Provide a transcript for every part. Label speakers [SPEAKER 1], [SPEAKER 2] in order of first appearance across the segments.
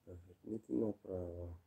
[SPEAKER 1] Поверните направо.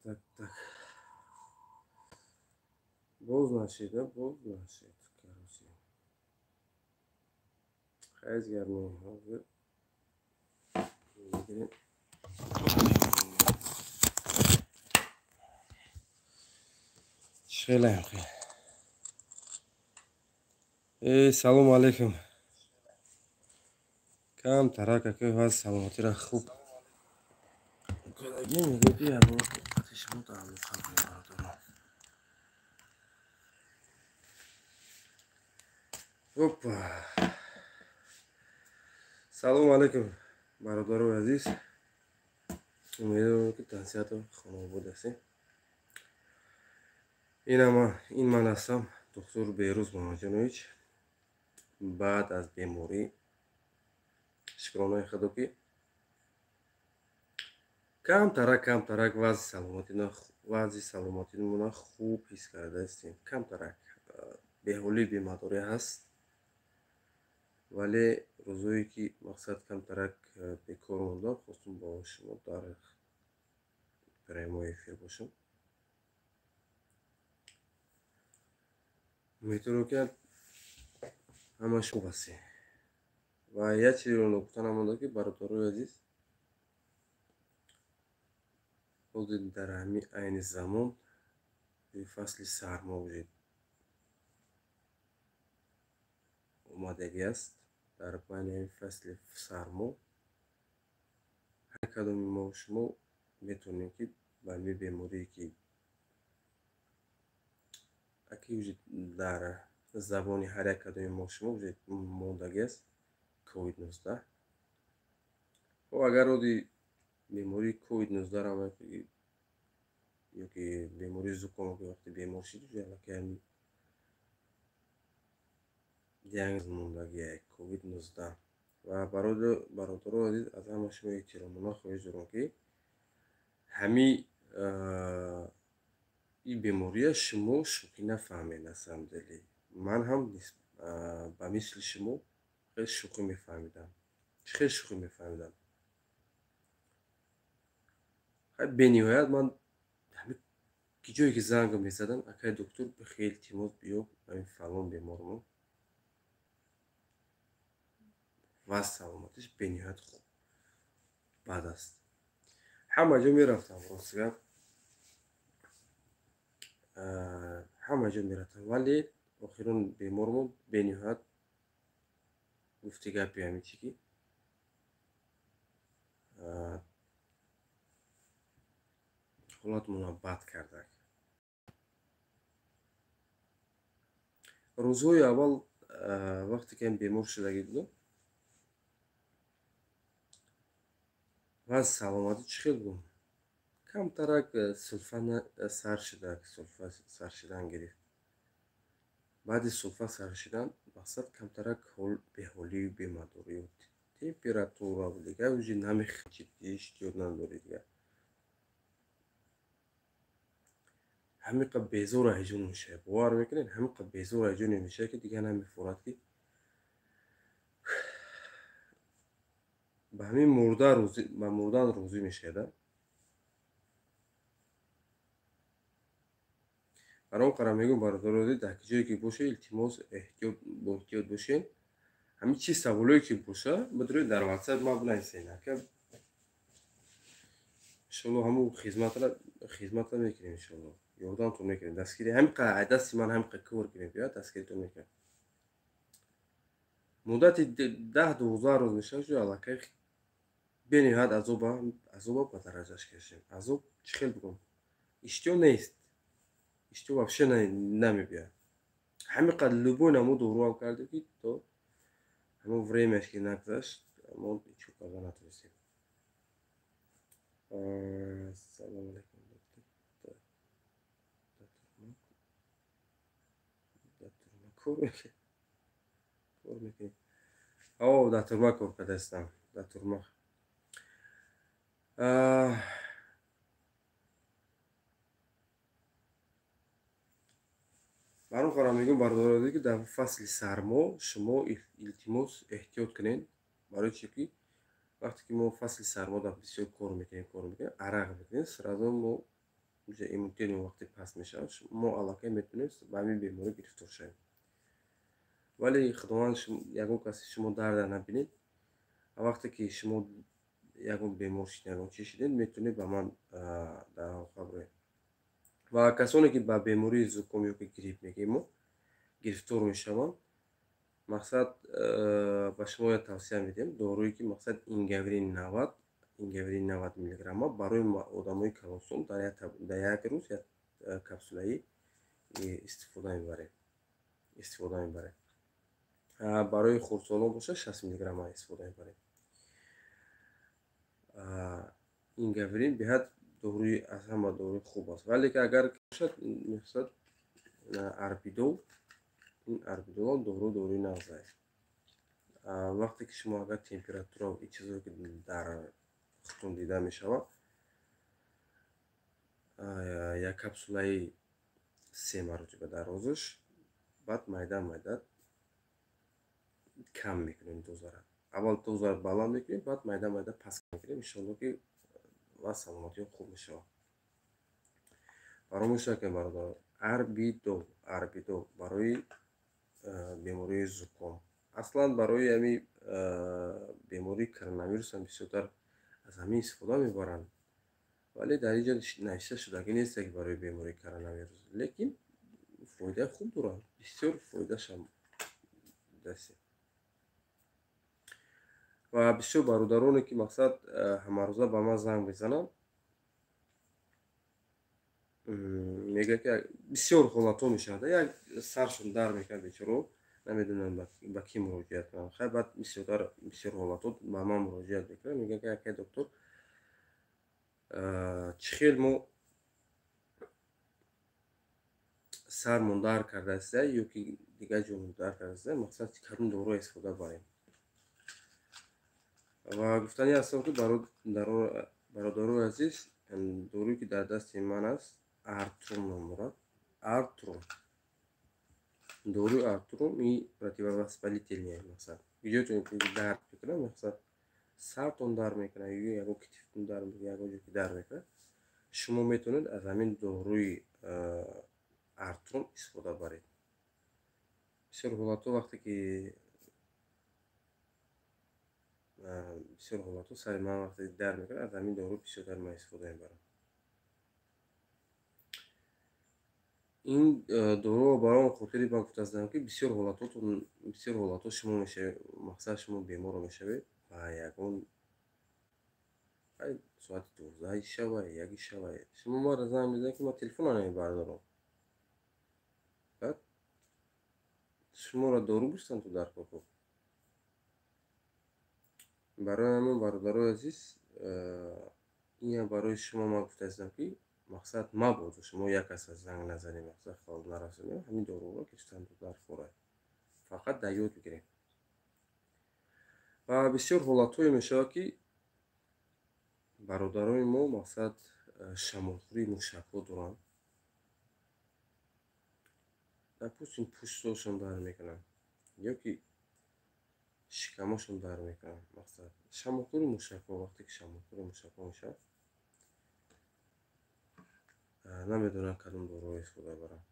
[SPEAKER 1] Так. Боз нашид, короче. Хайзгарни hozir. Shaylayim. Salom alaykum. Kam tarak aka vaz salomatira khub. Kolagi میگه بیا با آتیشمون تعامل کنیم. Опа. Салом алейкум, бародару азиз. Умедварам ки тансиҳату хонобод ҳастем. Ин ман ҳастам, доктор Беҳрӯз Мамаҷонович. Баъд аз беморӣ шукронаи худо ки камтарак вазъи саломатимона хуб ҳис карда ҳастем. Камтарак беҳолӣ бемадорӣ ҳаст. вале рӯзое ки мақсад камтарак бекор мондам, хостум бо шумо дар прямой эфир бошам. умедворам ки ҳамаш хуб ҳастем. ва як чизеро нагуфта намонда ки бародарои азиз, ҳозир дар ҳамин айни замон фасли сармо омадагӣ аст. дар байни ҳамин фасли сармо ҳар кадоми мо шумо метавонем ки ба ҳамин беморие ки дар забони ҳар як кадоми мо шумо мондагӣ аст, COVID-19. агар оди бемории COVID-19 ёки бемории зуком вақти бемор шуди аллакай диагноз мондагӣ COVID-19. ва бародару азиз, аз ҳама шумо эҳтиромона хоҳиш дорам ки ҳамин ин бемория шумо шӯхӣ нафаҳмед. насамделӣ ман ҳам ба мисли шумо хеле шӯхӣ мефаҳмидам. бениҳоят ман ки ҷое ки занга мезадам, акай доктор бихел илтимос биё ҳамин фалон бемормон ва саломатиш бениҳоят хуб бад аст. ҳама ҷо мерафтам, ростгап ҳама ҷо мерафтам, вале охирон бемормон бениҳоят гуфти гапи ҳамин чи ки ҳолатмона бад кардак. рӯзҳои аввал вақте ки бемор шудагӣ будам, вазъи саломатӣ чӣ хел буд? камтарак сулфа сар шудан гирифт. баъди сулфа сар шудан мақсад камтарак беҳолию бемадорӣ, температура дигар уҷи намехичӣ, иштиёт надорӣ дигар. ҳаминқадр безору ҳайҷон мешавад. бовар мекунед? ҳаминқадр безору ҳайҷоне мешавад ки дигар намефорад ки ба ҳамин мурдан розӣ мешавад. бар он қара мегӯям бародароди дар ки ҷое ки боша илтимос бо эҳтиёт бошед. ҳамин чи саволое ки боша бидроед дар WhatsApp ман бинависед. иншалло ҳамун хизматро мекунем. иншалло ёрдамтон мекунем. Дастгирӣ ҳамиқа дасти ман ҳамиқа кор гирем биёяд дастгиритон мекунем. муддати 10-12 рӯз мешавад ҷо аллакай бениҳоят азоба ба дараҷаш кашем. Азоб чӣ хел бигӯм? Иштиё нест. Иштиё вообще намебиёяд. ҳамиқадр любой намуд дору кардем ки то ҳамон времяш ки нагзашт мо ничего карда натавонистем. Ассалому алайкум доктор. Кор мекунем. Датурма кор кардастам. Датурма. Барон хонам мегӯям бардорёде ки дар фасли сармо шумо илтимос эҳтиёт кунед. Барои чи ки вақте ки мо фасли сармо дар бисёр кор мекунем, арақ мекунем, сразу мо иммунитетмон вақте паст мешавад, мо аллакай метавонем ба ҳамин беморӣ гирифтор шавем. вале худованд ягон касе шумо дарда набинед, вақте ки шумо ягон бемор шид, ягон чи шидед, метавонед ба ман дарҳол хабар диҳед. ва касоне ки ба бемории зуком ё ки грипп мегӯем мо гирифтор мешаванд, мақсад ба шумо як тавсия медиҳем, дорое ки мақсад ингаврин 90 миллиграмма барои одамои калонсон дар як рӯз як капсулаи истифода мебарем. барои хурдсолон бошад 60 миллиграмма истифода мебарем. ингаврин беҳад дорои аз ҳама дорои хуб аст. вале ки агар бошад мақсад арбидол, ин арбидол дорои нағз аст. вақте ки шумо агар температура ва ин чизое ки дар хутун дида мешавад, як капсулаи 3 маротиба дар рӯзаш, баъд майда кам мекунем дозаро. аввал дозаро баланд мекунем, баъд майда паст мекунем, иншоалло ки ва саломатиён хуб мешавад. фаромӯш накунед бародарон, арбидол барои бемории зуком. аслан барои ҳами бемории коронавирус ҳам бисёртар аз ҳамин истифода мебаранд. вале дар инҷо навишта шудагӣ нест ки барои бемории коронавирус, лекин фоидаи хуб дорад, бисёр фоидашам дастем. ва бисёр бародароне ки мақсад ҳамарӯза ба ман занг мезананд, мегӯяд ки бисёр ҳолатҳо мешавад, як саршон дард мекунад бечораҳо, намедонанд ба ки муроҷиат кунанд. хай баъд бисёр ҳолатҳо ба ман муроҷиат мекунанд, мегӯяд ки акай доктор чӣ хел мо сармон дард кардааста ё ки дигар ҷомон дард кардааста, мақсад кадом дору истифода барем. ва гуфтанӣ ҳастам ки бародарои азиз, дорӯе ки дар дасти ман аст артрум ном дорад. артрум доруи артрум ин противовоспалительный мақсад ҷоятон ки дард мекунад, мақсад сартон дард мекунад ё ягон китифтон дард мекунад, ягон ҷо ки дард мекунад, шумо метавонед аз ҳамин доруи артрум истифода баред. бисёр ҳолатҳо вақте ки сари ман вақте дард мекунад, аз ҳамин дору бисёртар ман истифода мебарам. ин доруро барои хотири ман гуфтааздам ки бисёр ҳолатҳо шумо мешавед, мақсад шумо беморро мешавед ба ягон соати 12 шаба, 1 шаба шумо маро занг мезанед ки ман телефонро намебардорам. баъд шуморо дору гӯштанд то дар кокоб. барои ҳамин бародарои азиз, ин барои шумо ман гуфтааздам ки мақсад мабодо шумо як каса занг назанед, мақсад хабар нарасонед, ҳамин доруро гирифтан дар хора, фақат дар ёд бигирем. ва бисёр ҳолатҳое мешавад ки бародарои мо мақсад шамолхӯрии мушакҳо доранд, дар пӯстошон дард мекунанд ё ки шикамошон дард мекунанд. мақсад шамолхӯрии мушакҳо, вақте ки шамолхӯрии мушакҳо мешавад, намедонам кадом доруро истифода барам.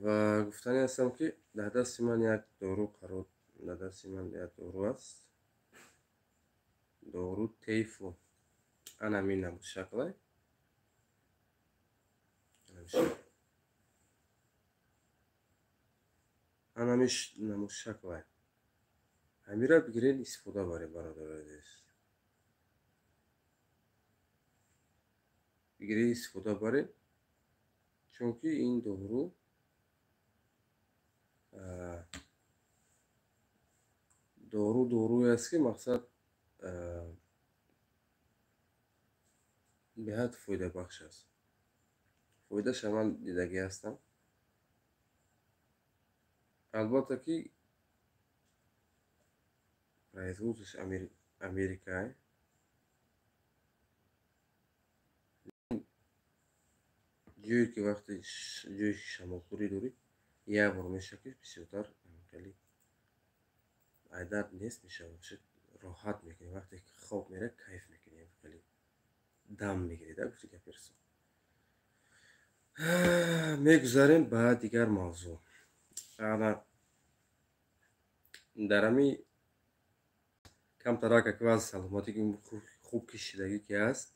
[SPEAKER 1] ва гуфтанӣ ҳастам ки дар дасти ман як дору аст, дору тейфу анамина шаклай میشه. هنمیش نموش شکل همین را بگیرین استفاده باره برادر عزیز. بگیرین استفاده باره چون که این دورو است که مقصد به حد فایده بخش است. فایده شما دیدگی هستم. البته که رئیسوزش امریکا جوی که وقتی جوی شما خوری دوری یه بار میشه که بسیار خیلی عادت نیست میشه راحت میکنی وقتی که خواب میره کیف میکنی خیلی دم میگیری در گفتی که پرسون میگذاریم به دیگر موضوع. انا در امی کم ترک که از سلامتی که خوب کشیدگی که هست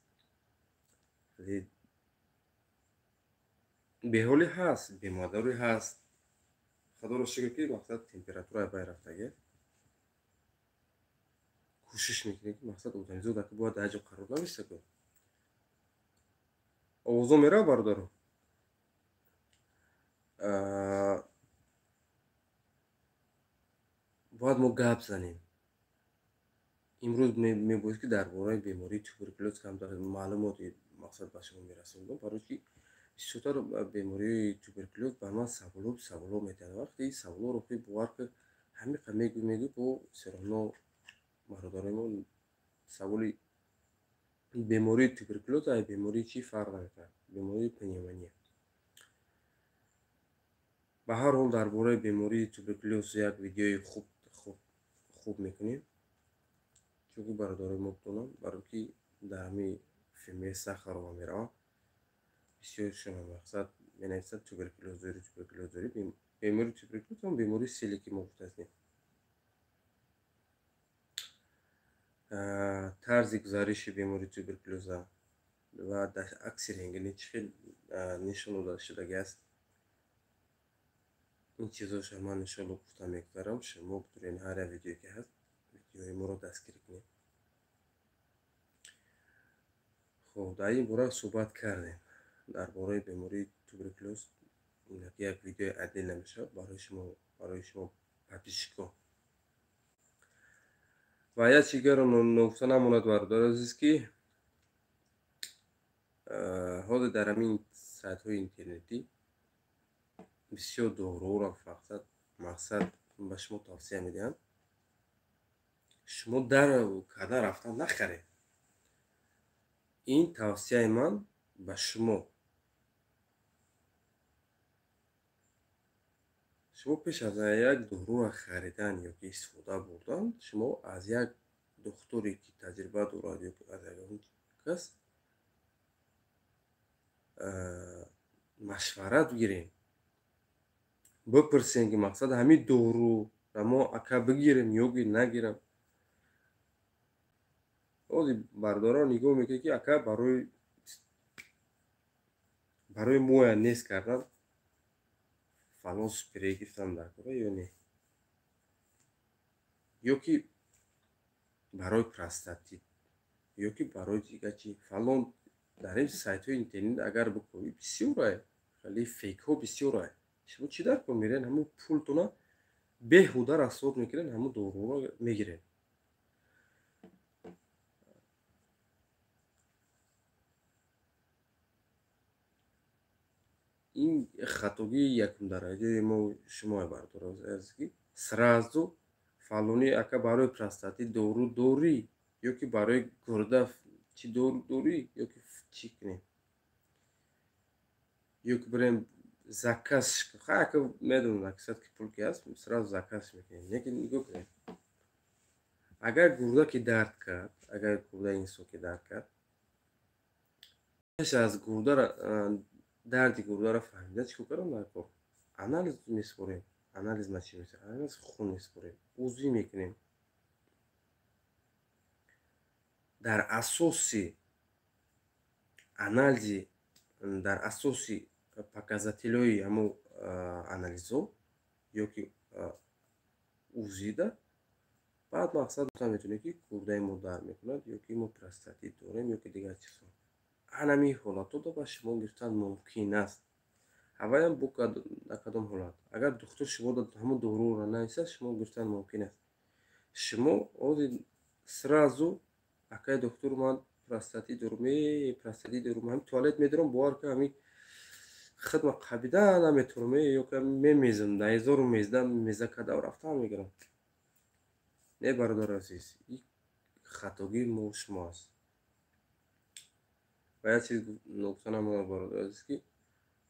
[SPEAKER 1] به حالی هست به مادری هست خدا رو شکر که مقصد تمپراتور بای رفتگه کوشش میکنه که مقصد ارگانیزم در که باید در جا قرار نمیسته که اوضاع میره بردارم باید ما گپ زنیم. امروز میگوید که درباره بیماری توبرکلوز کم داره معلومات مقصد به شما میرسوندم برای که بیشتر بیماری توبرکلوز به من سوالو میتونه وقتی سوالو رو باور که همین میگو با سرانو برادرمون سوالی بیماری توبرکلوز ای بیماری چی فرق نمیکنه بیماری پنیومونیا. به هر حال درباره بیماری توبرکلوز یک ویدیوی خوب میکنیم چون که برادر مبتونم برای که در همین فیلم سخر و میره بسیار شما مقصد بنویسد توبرکلوز داری بیماری توبرکلوز هم بیماری سیلیکی مختص نیم طرز گزارش بیماری توبرکلوز و در عکس رنگی چه نشان داده شده است. این چیزا شما نشان گفتم میگذارم شما بتونین هر ویدیو که هست ویدیوی ما رو دستگیری کنید. خب در این باره صحبت کردیم درباره بیماری توبرکلوز. این یک ویدیو عادی نمیشه برای شما پابلیش کنم و یا چیگر نکته نماند برادر عزیز که حال در همین سایت های اینترنتی بسیار دورو را مقصد به شما توصیه میدهم شما در کده رفتن نخرید. این توصیه من به شما پیش از یک دورو را خریدن یا که استفاده بردن شما از یک دکتری که تجربه دارد یا از یک کس مشورت بگیرین بپرسین که مقصد همین دورو را ما اکا بگیریم یا نگیرم. بردارا نگاه میکنه که اکا برای مویا نیست کردن فلان سپری گفتم در کنه یا نه یا که برای پراستاتیت یا که برای دیگه چی فلان در این سایت های اینترنت اگر بکنی بسیار راه خیلی فیک ها بسیار راه شما چی در کن میرین همون پولتونا بهوده رسول میکنن همون دورو رو میگیرن. این خطاگی یکم درجه ما شما بردار از که سرازو فلانی اکا برای پراستاتی دورو دوری یا که برای گرده چی دوری یا که چی کنیم یا که بریم زکاش خواهی که میدونم اکسات که پول که هست سراز زکاش میکنیم یکی نگاه کنیم اگر گرده که درد کرد اگر گرده اینسو که درد کرد از گرده را دردی گرده را فهمیده چی کنم نکن انالیز میسپریم انالیز ما چی میشه انالیز خون میسپریم عضوی میکنیم در اساسی انالیزی در اساسی показателҳои ҳамо анализо ёки узида баъд мақсад метавонед ки гурдаи мо дард мекунад ёки мо простатит дорем ёки дигар чизҳо. ҳанами ҳолатода ба шумо гирифтан мумкин аст. аввалан бу кадом ҳолат агар духтур шумо дод ҳамон доруро нависад шумо гирифтан мумкин аст. шумо ҳозир сразу акай духтур ман простатит дорум ҳамин туалет медорам бовар ка ҳамин хидма қабидан наметавонам ёки мемезам наизору мезда меза кадав рафтан мегирам. Не бародар азиз, ин хатогии мо шумо аст. ва як чиз нукта намоям бародар азиз ки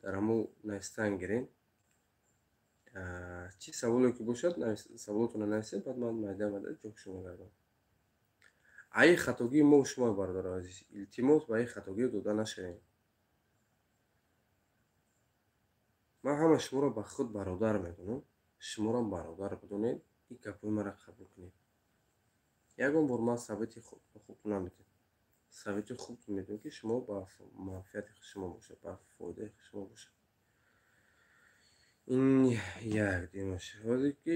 [SPEAKER 1] дар ҳамон навистан гирем чӣ саволе ки бошад саволотро нависед баъд ман майда ҷобшо мегардам. ай хатогии мо шумо бародар азиз, илтимос ба ай хатогӣ дода нашавем. ман ҳама шуморо ба худ бародар медонам. шуморо бародар бидонед, ин гапҳои маро қабул кунед. ягон бор ман совети хуб намедам. совети хуб медам ки шумо ба манфиати шумо бошад, ба фоидаи шумо бошад. ин як димаш ҳозир ки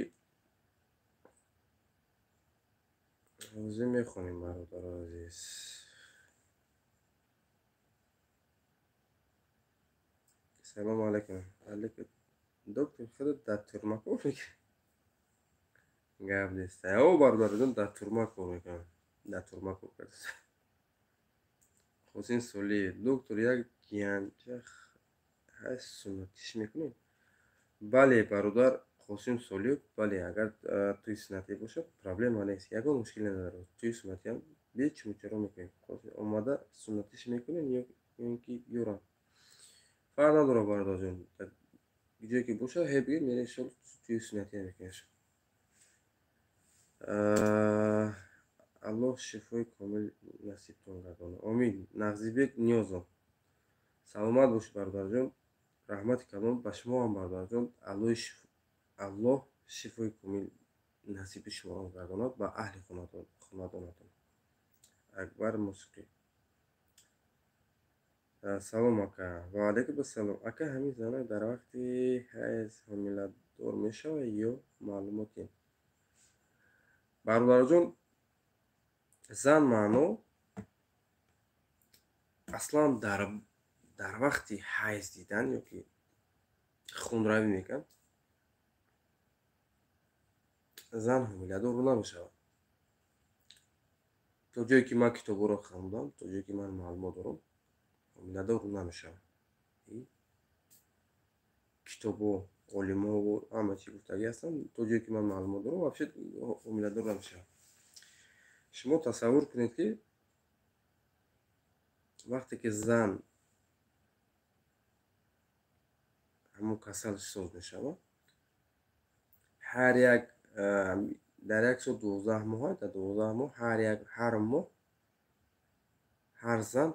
[SPEAKER 1] ҳозир мехонем бародар азиз. салому алайкум. алайкум. доктор худо дар турма кор мекунед? гап нест. о бародарон дар турма кор мекунам. дар турма кор кард. Хусин Солиев. доктор як гиянча ҳаст суннатиш мекунед? бале бародар Хусин Солиев, бале агар туи суннатӣ бошад проблема нест. ягон мушкиле надорад. туи суннатиам бечун чаро мекунем. омада суннатиш мекунем ё ки ёрам. фарқ надорад бародарҷон. ҷое ки бошад ҳе бигир мене шол туи суннатия мекунем. аллоҳ шифои комил насибтон гардонад. омин. нағзибек ниёзов. саломат бош бародарҷон. раҳмати калон ба шумо ҳам бародарҷон. аллоҳ шифои комил насиби шуморо гардонад ба аҳли хонадонатон. акбар мусиқӣ. салом ака. ва алайкум ассалом. ака ҳамин занак дар вақти ҳайз ҳомиладор мешавад ё маълумоте? бародарҷон, зан маъно аслан дар вақти ҳайз дидан ёки хунравӣ мегӯянд, зан ҳомиладор намешавад. то ҷое ки ман китобҳоро хондам, то ҷое ки ман маълумот дорам, ҳомиладор намешавад. китобҳо, олимҳо ҳама чӣ гуфтагӣ ҳастанд, то ҷое ки ман маълумот дорам, вообще ҳомиладор намешавад. шумо тасаввур кунед ки вақте ки зан ҳамон касал соз мешавад, ҳар як дар як сол 12 моҳ, дар 12 моҳ ҳар моҳ ҳар зан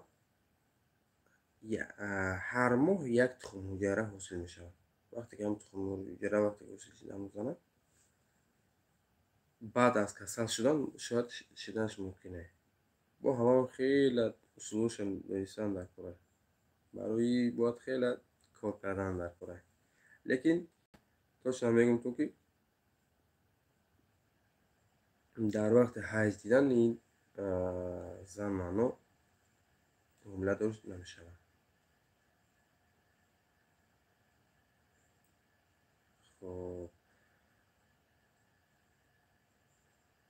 [SPEAKER 1] ҳар моҳ як тухмҳуҷайра ҳосил мешавад. вақте ки ҳамон тухмҳуҷайра вақте ки ҳосил шуда мезанад, баъд аз касал шудан шояд шиданаш мумкин аст. бо ҳамаон хеле усулҳоша донистан дар кор аст. барои бояд хеле кор кардан дар кор аст. лекин точно мегӯям то ки дар вақти ҳайз дидан ин зан маъно ҳомиладор намешавад. хоб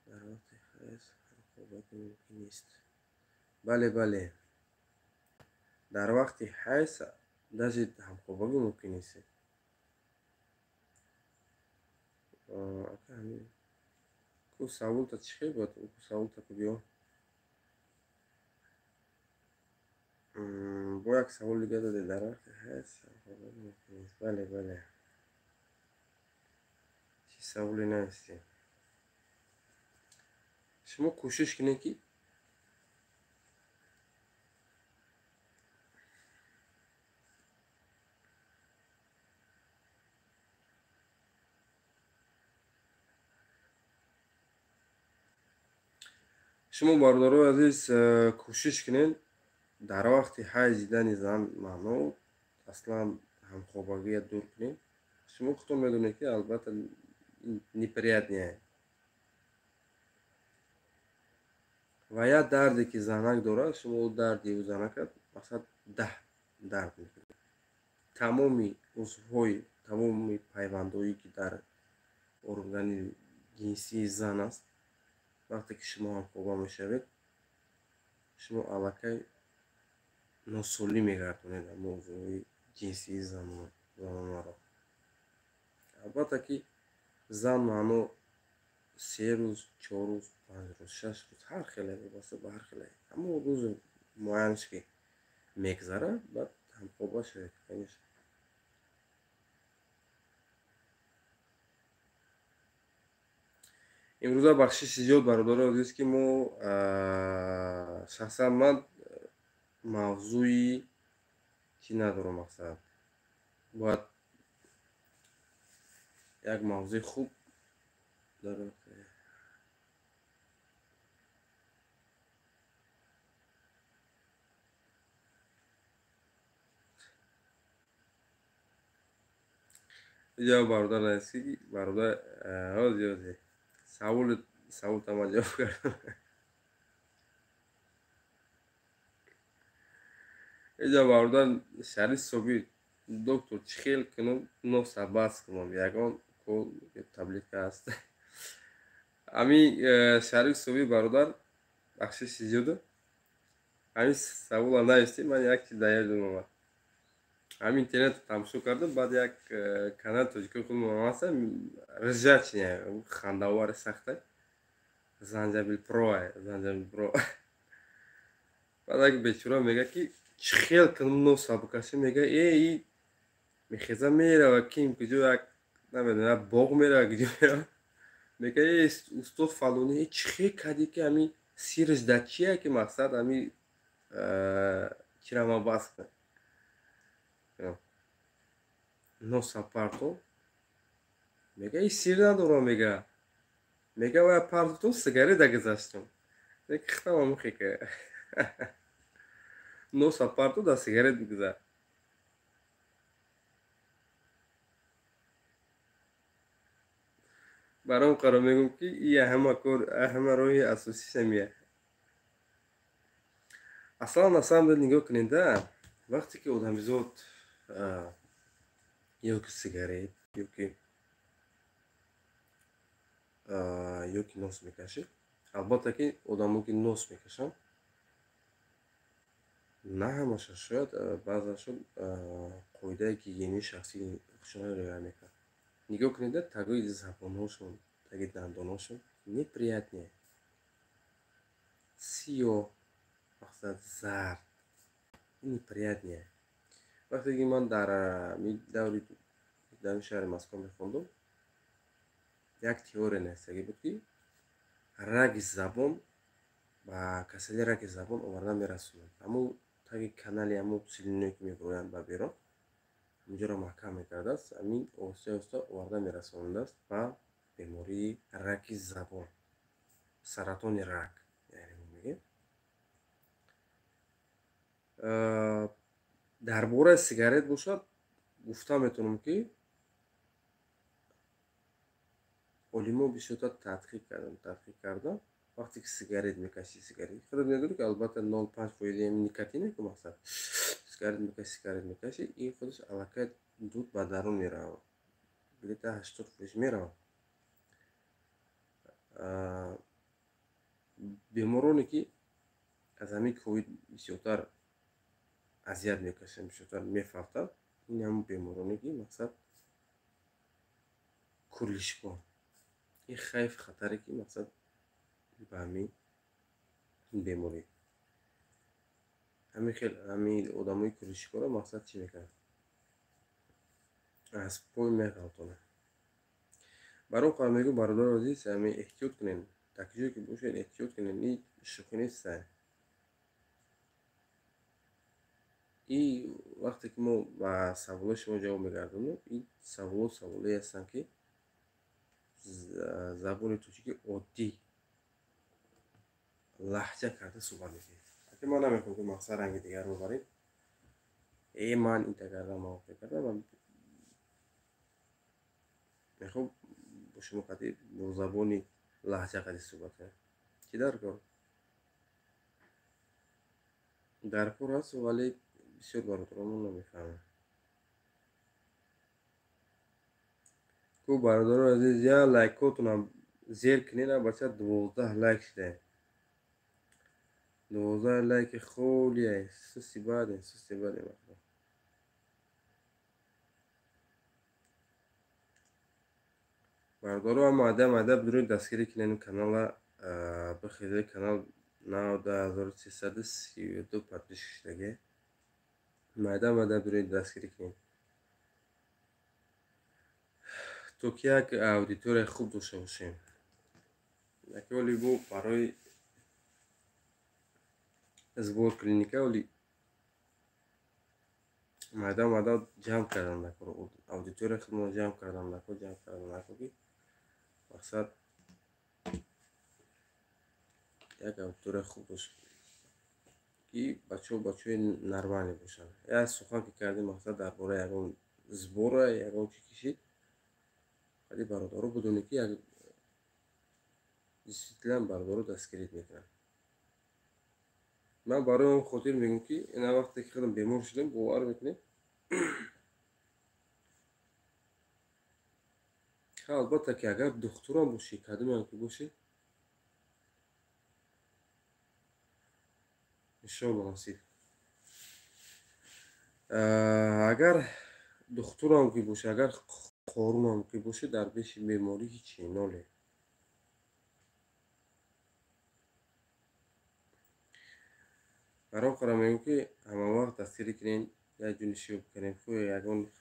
[SPEAKER 1] дар вақти ҳайз ҳамхобӣ мумкин нест. бале бале, дар вақти ҳайз дази ҳамхобагӣ мумкин нест. ку саволта чӣ хел буд? саволта ку биё. бо як савол дига доде. дар вақти ҳайз ҳамхобагӣ мумкин нест. бале бале. чӣ саволе наисти? шумо кӯшиш кунед ки шумо бародарои азиз кӯшиш кунед дар вақти ҳайз дидани зан маъно аслан хамхобагия дур кунед. Шумо худо медонед ки албатта неприятное. Ва як дарде ки занак дорад, шумо дарди занакат масад 10 дард мекунед. Тамоми узвҳои, тамоми пайвандҳое ки дар органи ҷинсии зан аст, вақте ки шумо ҳамхоба мешавед, шумо аллакай носолим мегардонед ҳамон узвҳои ҷинсии занонаро. Албатта ки зан маъно 3 рӯз, 4 рӯз, 5 рӯз, 6 рӯз, ҳар хеле вобаста ба ҳар хеле. Ҳамон рӯзи муайянаш ки мегзарад, баъд ҳамхоба шавед, конечно. имрӯза бахшиши зиёд бародари азиз ки мо шахсан ман мавзӯи чӣ надорам мақсад. Бояд як мавзӯи хуб дорам. Ҷо бародар аст ки бародар ҳозиёзе саволтама ҷавоб кардам. Эҷа бародар Шариф Собир доктор чӣ хел кунам носа бас кунам ягон кол таблетка аст. Ҳамин Шариф Собир бародар бахшиши зиёду. Ҳамин савола нависти, ман як чиз дар ёдам омад. Ҳамин интернетро тамошо кардам, баъд як канали тоҷикои худмон аст, ржачная, хандаовари сахта. Занҷабилпро. Баъд як бечора мега ки чӣ хел кунам носа бикашем, мега и мехеза мерава ким куҷо як намедонам як боғ мерава куҷо мерава. Мега устод фалони чӣ хел кардӣ ки ҳамин сирраш дар чия ки мақсад ҳамин чира ман бас кунад. Носа партон. Мега и сир надорам мега. Мега вая партотон сигарета гузаштам. Мега хитам амухика. Носа парто да сигарет бигузар. Баром қарор мегум ки ия ҳама роҳи асосиша мия. Аслан на самом деле нигоҳ кунед да, вақте ки одамизод ёки сигарет ёки нос мекашед. Албатта ки одамо ки нос мекашанд, на ҳамаша, шояд баъзашон қоидаи гигиении шахсии худшонро риоя мекунанд. Нигоҳ кунед да тагои забонҳошон, таги дандонҳошон неприятнее. Сиёҳ, мақсад зард. Неприятнее. Вақте ки ман дар даври дар шаҳри Москва мехондам, як теория нависагӣ буд ки раги забон ба касали раги забон оварда мерасонанд. Ҳамон таги канали ҳамон силиное ки мебуроянд ба берон, ҳаминҷоро маҳкам мекардааст, ҳамин оҳиста оҳиста оварда мерасонидааст ба бемории раги забон, саратони раг. Дар бораи сигарет бошад, гуфта метавонам ки олимо бисёртар тадқиқ карданд. Вақте ки сигарет мекашӣ, худат медонӣ ки албатта 0.5% никотине ки мақсад сигарет мекашӣ, ин худаш аллакай дуд ба дарун меравад, где-то 80% меравад. бемороне ки аз ҳамин ковид бисёртар азият мекашанд, бисёртар мефавтанд, ин ҳамон бемороне ки мақсад курлишкон. ин хайф хатаре ки мақсад ба ҳамин беморӣ. ҳамин одамои курлишкора мақсад чӣ мекунанд? Аз пой меғалтонанд. баром қарор мегӯям бародари азиз, ҳамин эҳтиёт кунед, дар ҷое ки бошед эҳтиёт кунед, ин шӯхӣ нест. И вақте ки мо ба саволои шумо ҷавоб мегардонем, ин саволое ҳастанд ки забони тоҷикӣ оддӣ лаҳҷа карда суҳбат мекунед. Ман намехоҳам ки мақсад ранги дигар бубарем. من این کردم موافق کردم من میخوام با شما قدی با زبانی لهجه قدی صحبت کنم چی در کار در کار هست ولی بسیار برادرامون نمیفهمم کو برادر عزیز یا لایکاتونم زیر کنین بچه 12 لایک شده 12 لایک خولیه سوسی بعد برادرو هم ادب درود دستگیری کنین کانال بخیده کانال 9332 подписчик شدگی ادب درود دستگیری کنین تو که یک اودیتور خوب داشته باشیم یکی ولی بو برای ازبور کلینیکه ولی مدام جمع کردم نکنه اودیتور خوب جمع کردم نکنه که مقصد یک اودیتور خوب باشه که بچه نرمانی باشن یا سخن که کردیم مقصد در باره یکون زبور یکون چی کشید ولی برادرو بدونه که یک دیسیپلین برادرو دستگیریت میکنن من برای اون خاطر میگم که این وقتی که خودم بیمار شدم باور میکنیم البته که اگر دکترم باشی کدوم هم که باشی انشاءالله نصیب اگر دکترم که باشه اگر قارونم که باشه در بیش بیماری هیچی ناله برام خورم میگم که همه وقت دستگیری کنین یا جونشی بکنین خوی یکون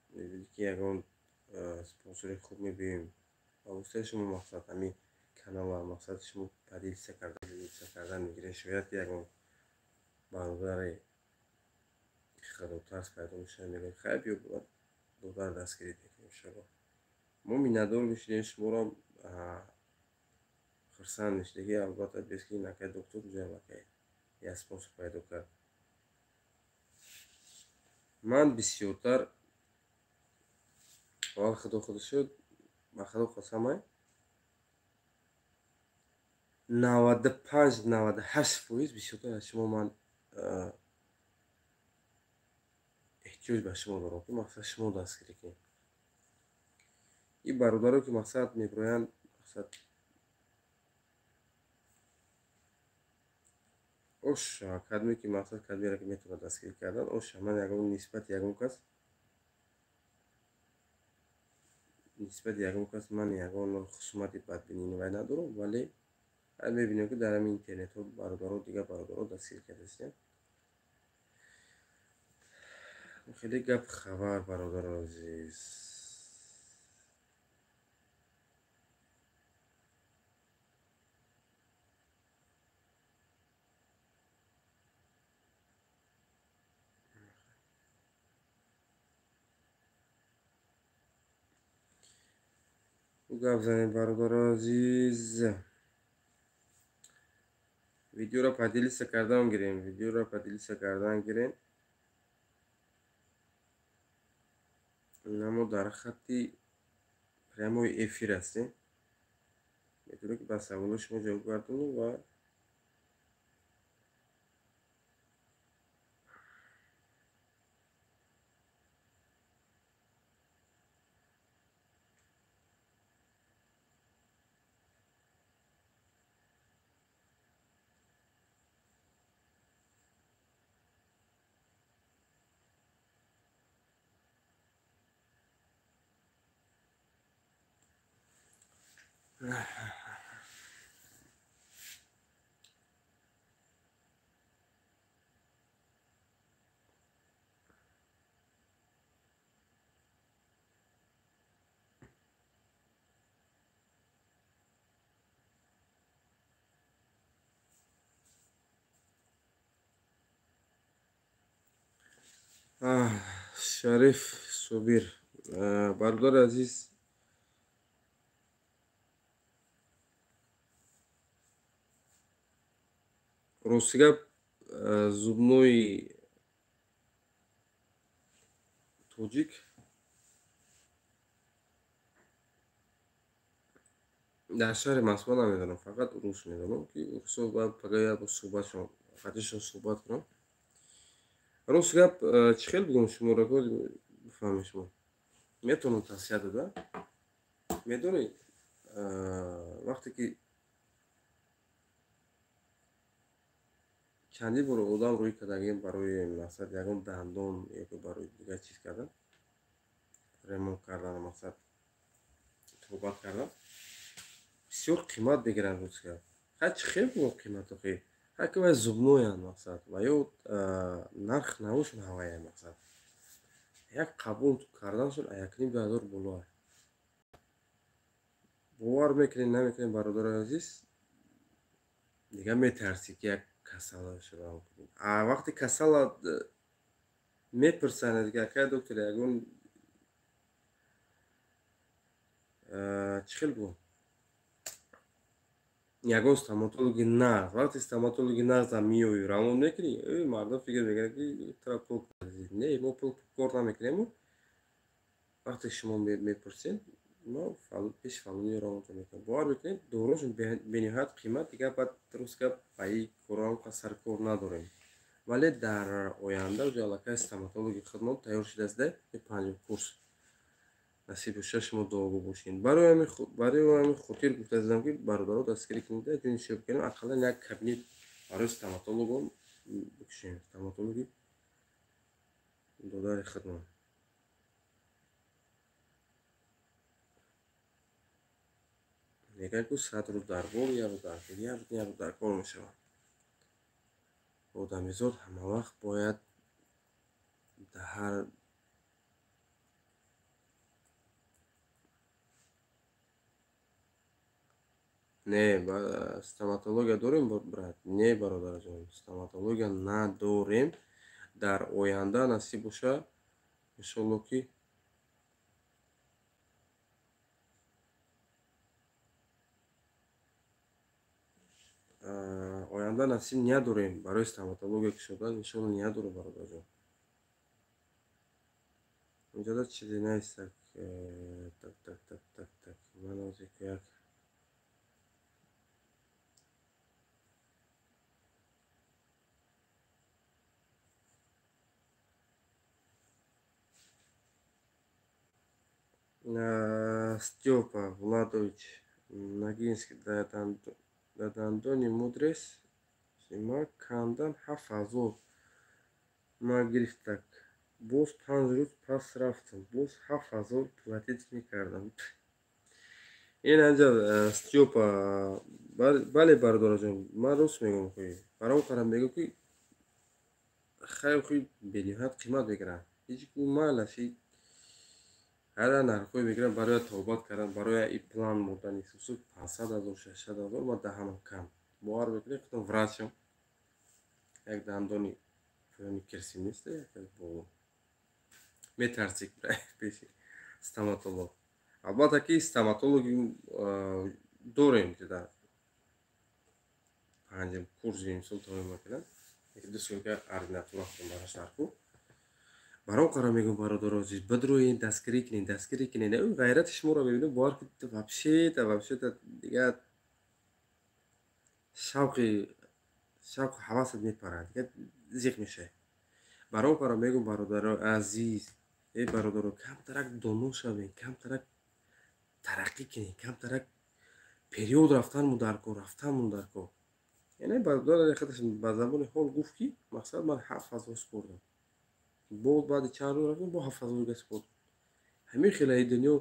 [SPEAKER 1] میدونی که یکون سپانسوری خوب میبینیم و شما مقصد همین کانال و مقصد شما پدیلسه کردن میگیره شاید یکون برادر خدا ترس پیدا میشه میگه خیلی بیا دودار دستگیری کنیم شما ما میندار میشینیم شما را خرسان نشدگی البته بیست که نکه دکتر جمع که یه اسپانسر پیدا کرد من بسیارتر اول خدا شد من خدا قسمه 95-98% بسیارتر از شما من احتیاج به شما دارم که مقصد شما دستگیری کنید این برادرها که مقصد میبروین مقصد اوش کدمی که مقصد کدمی را که میتونه دستگیر کردن اوش من یکم نسبت یکم کس من یکم خصومتی بدبینی نوی ندارم ولی هر میبینیم که در همین اینترنت ها برادرها دیگه برادرها دستگیر کرده خیلی گپ خبر برادر عزیز گپ زنیم برادر عزیز ویدیو را پدیلیسه کردن گیرین نمو در خطی پریموی افیر هستیم میتونه که با سوال شما جواب گردونیم و شریف صبیر برادر عزیز ростигап зубнои тоҷик дар шаҳри Москва намедонам, фақат урус медонам, ки урусо пагаят бо суҳбатшон қатишон суҳбат кунам. Рост гап чӣ хел бигӯям шуморо бифаҳмед шумо. Метавонам тавсия дода. Медонед вақте ки чандин бор одам рӯй кардагем барои мақсад ягон дандон ё барои дигар чиз кардан, ремонт кардан, мақсад тобат кардан, бисёр қимат мегиранд рӯзга. Ҳа чӣ хел бигӯям қимат охи. Ҳаки вай зубноянд мақсад ва ё нарх навошон ҳаваянд мақсад. Як қабул карданшон $1,500 боло аст. бовар мекунед намекунед бародари азиз, дига метарсӣ ки як касала шуда. Вақте касала мепурсанд ки акай доктор ягон чӣ хел бигӯям, ягон стоматологи нағз, вақте стоматологи нағзам миёвӣ равон мекунӣ, мардум фикр мекунад ки тра пул карди. Не, мо пул кор намекунем. Вақте шумо мепурсед, мо пеши фалонӣ равонтон мекунем. бовар мекунед дорошон бениҳоят қимат, дигар баъд дуруст гап ба ин корам сар кор надорем. Вале дар оянда уҷа аллакай стоматологи хидмат тайёр шудааст. панҷум курс насиб боша шумо дуогӯ бошед. барои ҳамин хотир гуфтаам ки бародаро дастгирӣ кунед, ҷони шӯб кунем, ақаллан як кабинет барои стоматологон бикушем. Стоматологи додари хидмат. мегӯянд ки 100 рӯз дар бор, 1 рӯз дар кор, 1 рӯз дар кор мешавад. одамизод ҳамавақт бояд дар ҳар не стоматология дорем брат? Не, бародарҷон, стоматология надорем. Дар оянда насиб боша иншолло ки оянда насиб надорем барои стоматология кушодан, иншолло надорем бародарҷон. инҷода чизе наистак. Так ман озик як Степа Владович Ногинский да дандони мудрес ма кандан 7000 ма гирифтак. боз 5 рӯз пас рафтам, боз 7000 платить мекардам. ин анҷа Степа, бале бародарҷон, ман рост мегӯям. барои қарам мегӯям ки хеле бениҳоят қимат мегиранд. ҳеҷ майлаши ҳара нархҳое мегиранд барои тобат кардан, барои имплант бурдани сусук 500,000 600,000 ма даҳанам кам. бовар мекунед гуфтам врачам, як дандони филони кирсим нест, бо метарсик пеши стоматолог. албатта ки стоматологи дорем ки дар панҷум курс имсол тамом мекунад. дусунка ординатураҳон бараш нарху. барои қара мегӯям бародаро азиз, бидроед дастгирӣ кинед. ғайрати шуморо мебинам, бовар ки вообще дига шавқи ҳавасат мепарад, дига зиқ мешавад. барои қара мегӯям бародаро азиз, бародаро камтарак доно шавед, камтарак тараққӣ кинед, камтарак период рафтанмон дар кор. яъне бародари худаш ба забони ҳол гуфт ки мақсад ман 7000 спордам. боз баъди чанд рӯз рафтам, бо 7000 спорт. ҳамин хелаи дунё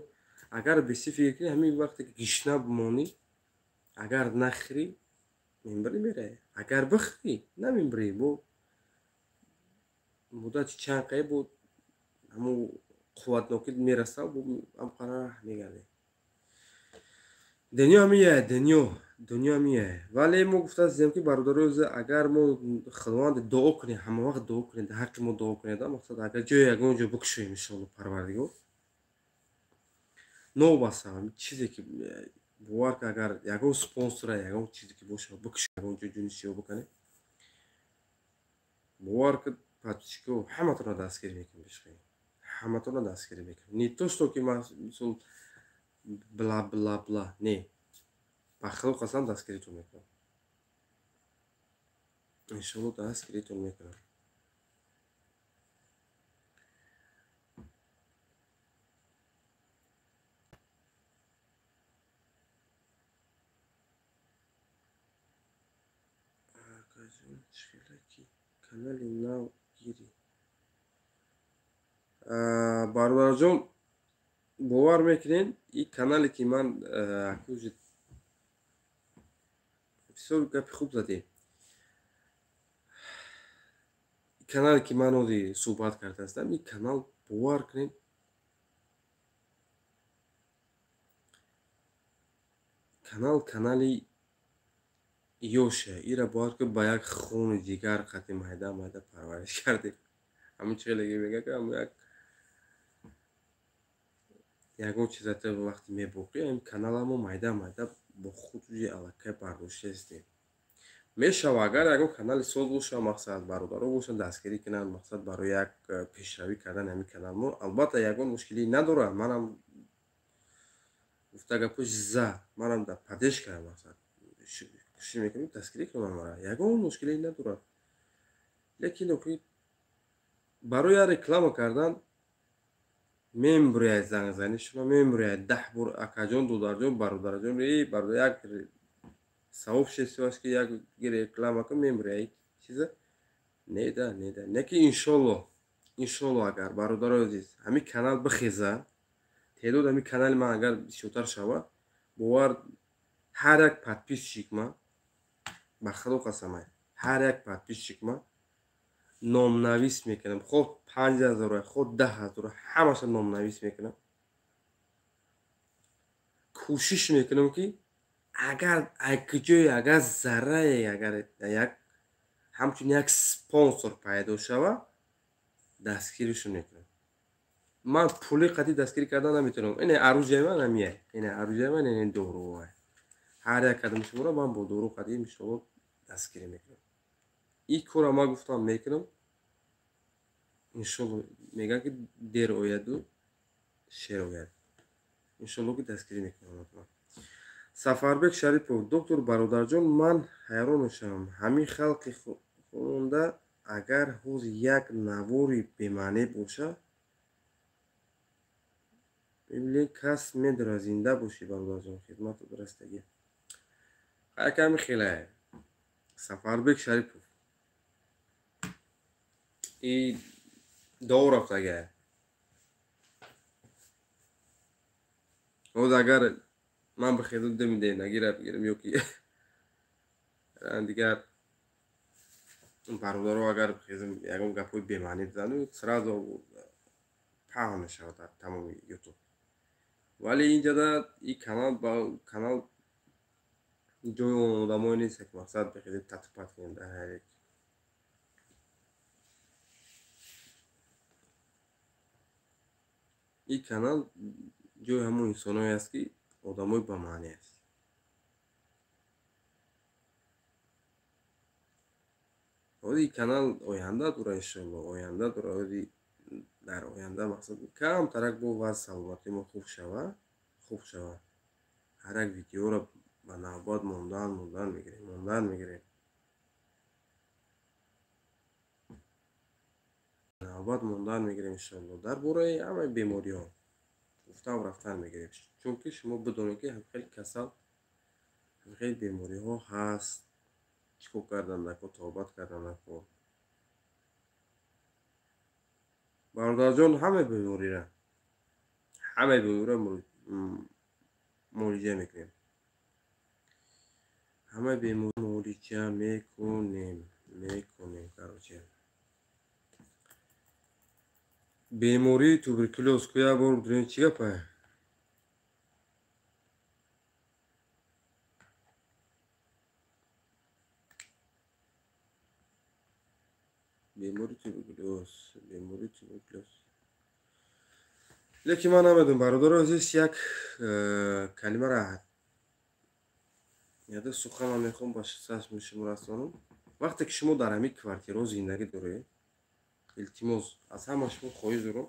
[SPEAKER 1] агар бисӣ фикр кунӣ, ҳамин вақте ки гишна бимонӣ, агар нахӯрӣ мембирӣ меравӣ, агар бихӯрӣ намембирӣ. бо муддати чанд қай бо ҳамун қувватнокӣ мераса, бо амқарар мегардӣ. дунё ҳамияе, дунё ҳамияе. вале мо гуфтаастем ки бародарои азиз, агар мо худованд дуо кунем, ҳамавақт дуо кунем, дар ҳаққи мо дуо кунед, мақсад агар ҷои ягон ҷо бикушоем иншолло парвардигор. новбаста чизе ки бовар ки агар ягон спонсора, ягон чизе ки боша бикушоем, ягон ҷо ҷунишиё бикунем. бовар ки подписчико ҳаматонро дастгирӣ мекунем бишқи ҳаматонро дастгирӣ мекунем не то что ки мисол бла не ба худо қасам дастгиритон мекунам иншоалло дастгиритон мекунам канали нав гирӣ бародарҷон бовар мекунед ин канале ки ман акӯҷи бисёр гапи хуб задем канале ки ман ҳозир суҳбат кардаастам ин канал бовар кунед канали ёша ира бояд ки ба як хуни ҷигар қати майда парвариш кардем ҳамин чиелеги мега ки ягон чизата вақти мебоқӣ ин каналамо майда бо худи аллакай бардоштаастем мешава агар ягон канали соз боша мақсад бародаро бошанд дастгирӣ кунанд мақсад барои як пешравӣ кардани ҳамин каналмо албатта ягон мушкилӣ надорад манам гуфта гапош за манам дар паддержка мақсад кӯшиш мекунем дастгирӣ кунам мара ягон мушкилӣ надорад лекин барои як реклама кардан мембуряд занг занӣ шумо мембуряд 10 бор акаҷон додарҷон бародарҷон бародар як савоб шестиваш ки як реклама ку мембуряд чиза неда неки иншолло агар бародаро азиз ҳамин канал бихеза теъдод ҳамин канали ман агар бисёртар шава бовар ҳар як подписчик ма ба худо қасамай ҳар як подписчик ма номнавис мекунам ход 5000 ход 10000 ҳамаша номнавис мекунам кӯшиш мекунам ки агар акҷое агар заррае агар як ҳамчун як спонсор пайдо шава дастгиришон мекунам ман пули қати дастгирӣ кардан наметавонам ин оружияи ман ҳамия ин оружияи ман ин дору ҳар як кадами шуморо ман бо дору қадим иншоалло дастгирӣ мекунам ин кора ман гуфтам мекунам иншоалло мегӯям ки дер ояду шер ояд иншоалло ки дастгирӣ мекунам Сафарбек Шарипов доктор бародарҷон ман ҳайрон мешавам ҳамин халқи хонанда агар ҳозир як навори бемаъне боша мебинем кас медорад зинда бошӣ бародарҷон хидмату дурастагӣ хайками хеле Сафарбек Шарипов и дов рафтага ҳозир агар ман бихезам демидем нагира бигирам ёки дигар бародаро агар бихезам ягон гапҳои бемаъни бизану сразу паҳн мешавад дар тамоми ютуб вале инҷода ин канал ҷои он одамое нест ки мақсад бихезем татпат кунем дар ҳар як ин канал ҷои ҳамон инсоное аст ки одамои ба маъне аст ҳозир ин канал оянда дора иншоалло оянда дора ҳозир дар оянда мақсад камтарак бо вазъ саломатии мо хуб шава ҳар як видеоро ба навбат мондан мегирем навбат мондан мегирем иншоалло дар бораи ҳамаи бемориҳо гуфтан рафтан мегирем чунки шумо бидонед ки ҳамхел касал ҳамхел бемориҳо ҳаст чикор кардан накун тобат кардан накун бародарҷон ҳамаи бемориро муолиҷа мекунем ҳамаи бемори муолиҷа мекунем короче бемории туберкулёз ку як бор бидонед чӣ гапа бемории туберкулёз лекин ман намедонам бародаро азиз як калимаро яда суханам мехоҳам ба шумо расонам вақте ки шумо дар ҳамин квартира зиндагӣ доред, илтимос аз ҳама шумо хоҳиш дорам,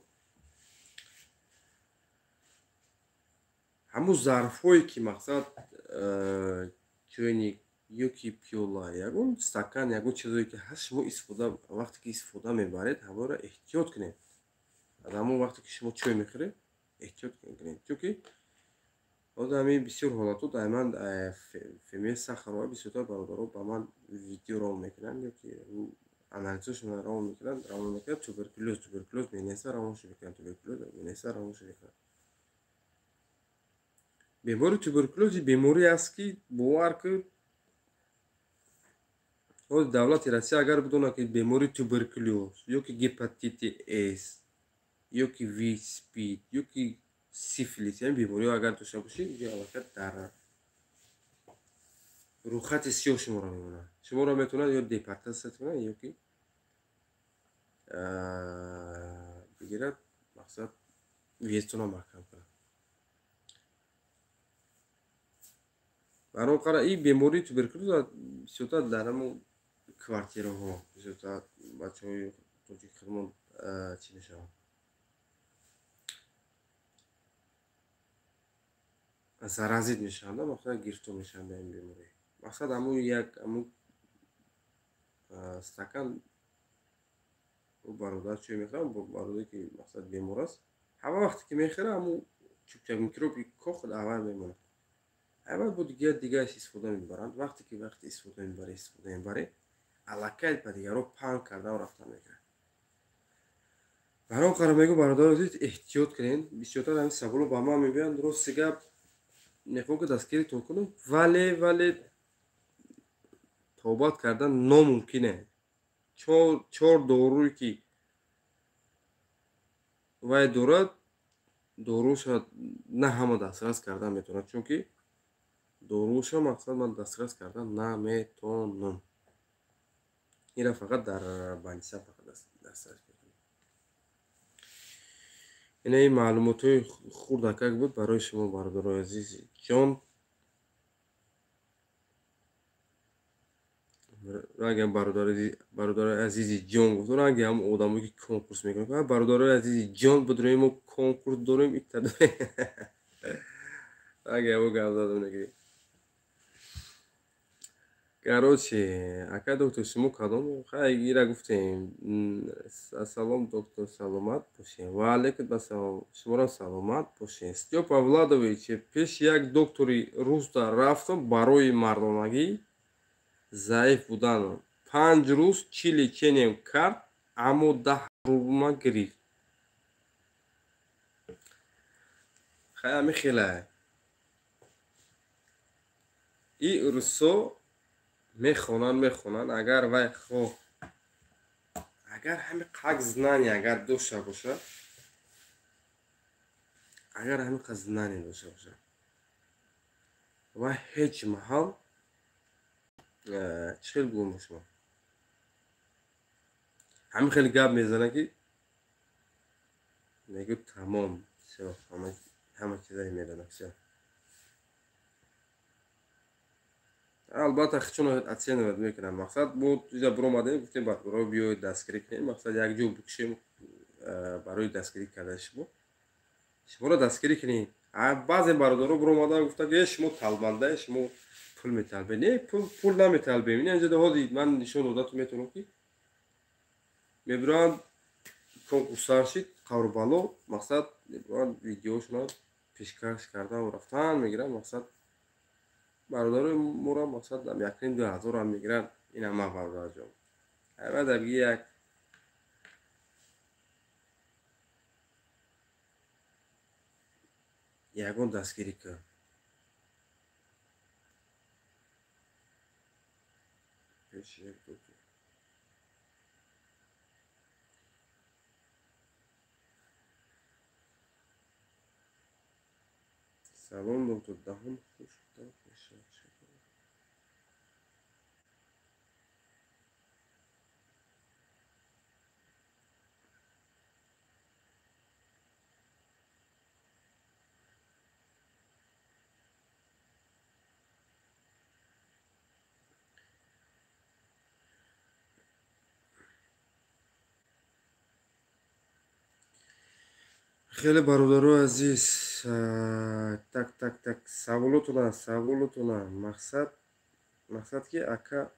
[SPEAKER 1] ҳамун зарфҳое ки мақсад чойник ё ки пиёла, ягон стакан, ягон чизое ки ҳаст, шумо истифода вақте ки истифода мебаред, ҳамонро эҳтиёт кунед. аз ҳамон вақте ки шумо чой мехӯред, эҳтиёт кунед. Чунки ҳамин бисёр ҳолатҳо дар ман фемияи сахарова бисёртар бародаро ба ман видео равон мекунанд, ё ки анализашон равон мекунанд, туберкулёз менеса равоншо мекунанд, туберкулёз менеса равоншо мекунанд. бемори туберкулёзи беморие аст ки бовар кун, давлати Россия агар бидонад ки бемори туберкулёз ё ки гепатити С ё ки ВИ-СПИД ё ки сифилис, яъне бемориҳо агар дошта бошед, ҷо аллакай дар рӯйхати сиёҳ шуморо мемонад. Шуморо метавонад ё депортатсия кунад, ё ки бигирад, мақсад виестона маҳкам кунад. барои қара ин бемории туберкулёз бисёртар дар ҳамон квартираҳо, бисёртар бачаҳои тоҷикхидмат чӣ мешаванд, заразит мешаванд, мақсад гирифтор мешаванд ба ин беморӣ. мақсад ҳамун стакан бародар чой мехӯрад, бародаре ки мақсад бемор аст, ҳама вақте ки мехӯрад ҳамун чӯбчак микроби кох аввал мемонад. аввал бо дигар истифода мебаранд. вақте ки истифода мебаред, аллакай ба дигарҳо паҳн кардан рафтан мекунад. барои қара мегӯям бародаро азиз, эҳтиёт кунед. бисёртар ҳамин саволо ба ман мебиёянд, рости гап мехоҳам ки дастгиритон кунам, вале тобат кардан номумкин аст. чор доруе ки вай дорад, доруша на ҳама дастрас кардан метавонад, чунки доруша мақсад ман дастрас кардан наметонам. инра фақат дар банҷиса дастрас метавонам. ина ин маълумотҳои хурдакак буд барои шумо бародарои азизи ҷон. рангам бародарои азизи ҷон гуфт, ранги ҳам одамое ки конкурс мекунанд. бародарои азизи ҷон бидрои мо конкурс дорем, итта ранги ҳамо гап задам нагиред. короче, ака доктор шумо кадом? хай ира гуфтем. Ассалом доктор, саломат бошед. Ва алайкум ассалом. Шуморо саломат бошед. Степа Владович, пеш як доктори рӯзда рафтам барои мардонагӣ. заиф буданам. 5 рӯз чили ченем кард, аммо 10 рубла гирифт. хая мехелай. И рӯзо мехонанд, агар вай хоҳ, агар ҳамин қадр знание агар дошта бошад, вай ҳеҷ маҳал чӣ хел гуфтам ба шумо, ҳамин хеле гап мезанад ки мегӯ тамом, всё, ҳама чизаро медонад, всё. албатта хичон оценивать мекунам. мақсад мо ҷа биромадем, гуфтем бародаро биёед дастгирӣ кунем, мақсад як ҷо бикушем барои дастгирӣ кардаи шуморо дастгирӣ кунем. баъзе бародаро биромаданд гуфтанд ки шумо талбанда, шумо пул металбед. не, пул наметалбем. ин ҷода ҳозир ман нишон додатон метавонам ки мебиранд конкурсаршид қаврбало, мақсад мебиранд видеошона пешкаш кардан рафтан мегиранд, мақсад бародарои моро мақсад 1,000-2,000 ҳам мегиранд. ин ҳама бародарҷон. ҳама дарги як ягон дастгирӣ кун. салом доктор, даҳон хушк. خیلی برادرو عزیز، تک تک تک سوالاتونه مقصد که اکا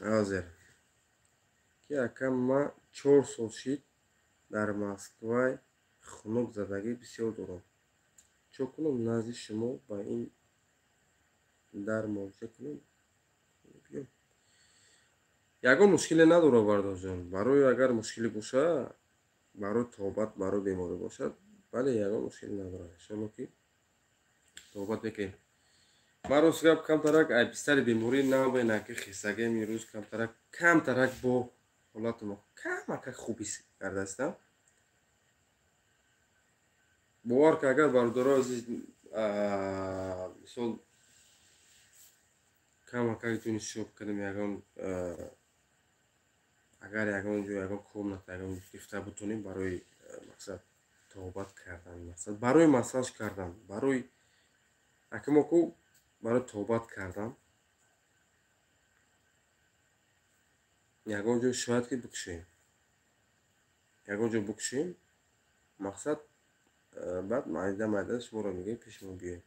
[SPEAKER 1] حاضر که اکا ما 4 سال شد در مسکوای خنک زدگی بسیار دارم. چه کنم نزد شما با این در مواجه کنم؟ بیام. یگان مشکلی نداره برادر جان. برای اگر مشکلی باشه، برای توبت برای بیماری باشد، بله یگان مشکلی نداره. انشالله که توبت بکنیم. Марос гап камтарак ай бистари беморӣ намебинад ки хисагӣ мирӯз камтарак бо ҳолати мо камака хубӣ кардаастам. бовар ки агар бародаро азиз мисол камака ҷони шоб кардем ягон агар ягон ҷо ягон комната ягон гирифта бутонем барои мақсад توبت кардан, мақсад барои масаж кардан, барои акимоку барои توبت кардам. ягон ҷо шояд ки бикушем, ягон ҷо бикушем, мақсад баъд майда шуморо мегӯем пеши мо биёед.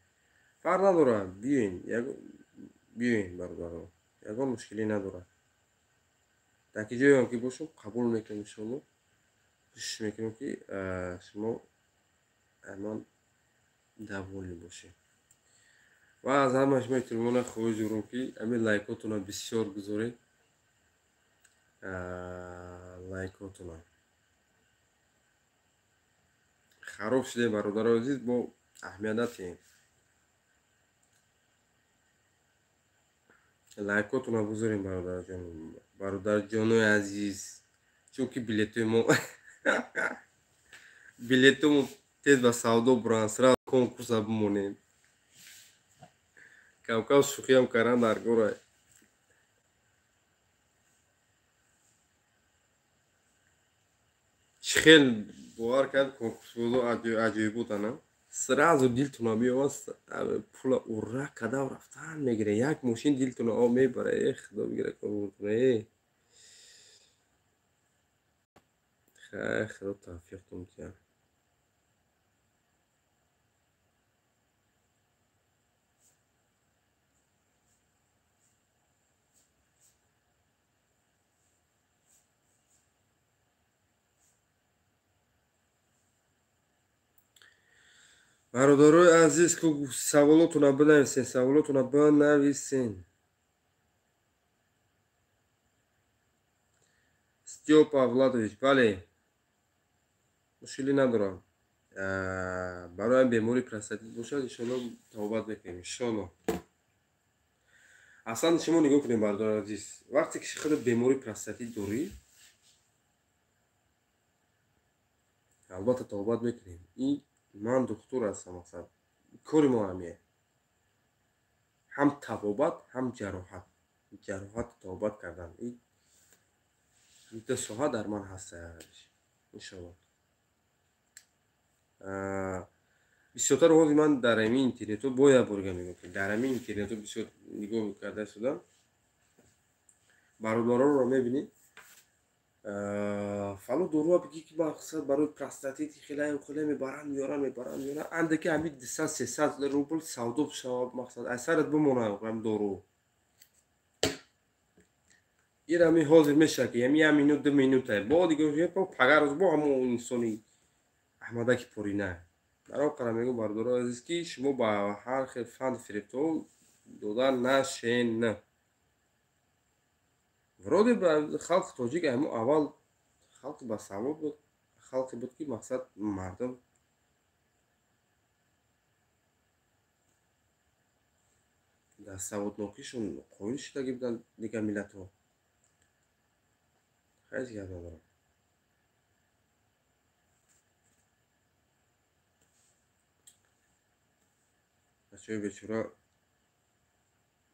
[SPEAKER 1] фарқ надорад, биёед бародаро, ягон мушкиле надорад. дар ки ҷоям ки бошам қабул мекунем иншоалло. кӯшиш мекунем ки шумо ҳамон даволӣ бошед. ва аз ҳамаи шумо эҳтиромона хоҳиш дорам ки ҳамин лайкотона бисёр гузоред. лайкотона хароб шудем бародаро азиз, бо аҳамиятатем. лайкотона гузорем бародарҷонои азиз, чунки билетомо тез ба савдо буранд, сразу конкурса бимонем. кавкав шӯхиам кардан дар гора. чӣ хел бовар кард конкурсбозо аҷоиботана. сразу дилтона меомад, пула урра кадав рафтан мегире. як мошин дилтона об мебара. худо бигира конкурсона. хай худо тавфиқтон диям. бародарои азиз, саволотуна бинависен. Степа Владович, бале, мушкиле надорам. барои беморӣ простатит бошад, иншоалло тавбат мекунем, иншоалло. аслан шумо нигоҳ кунед бародарои азиз, вақте ки худ беморӣ простатит дорӣ, албатта тавбат мекунем. ин ман духтур ҳастам, мақсад кори мо ҳамие. ҳам табобат, ҳам ҷароҳат тавбат кардан. ин ду соҳа дар ман ҳаст, иншоалло. бисёртар ҳози ман дар ҳамин интернетҳо бояд борига мегӯям ки дар ҳамин интернетҳо бисёр нигоҳ карда шудам. бародароро мебинед, фало доруа бигӣ ки мақсад барои простатит хеле мебаранд меёранд. андаки ҳамин 200-300 рубл савдо шавад, мақсад айсарат бимонад ҳам дору. ин ҳамин ҳозир мешавад ки ҳамин 1 минут 2 минута бо дигоҳ пагарз бо ҳамон инсони аҳмадаки порина. барои қара мегӯям бародарои азиз ки шумо ба ҳар хел фанд фирифтаҳо дода нашен. вроде ба халқи тоҷик ҳамон аввал халқи басавод буд, халқе буд ки мақсад мардум дар саводнокишон қоил шудаги буданд дигар миллатҳо. ҳеҷ гап надорам. бачаҳои бечора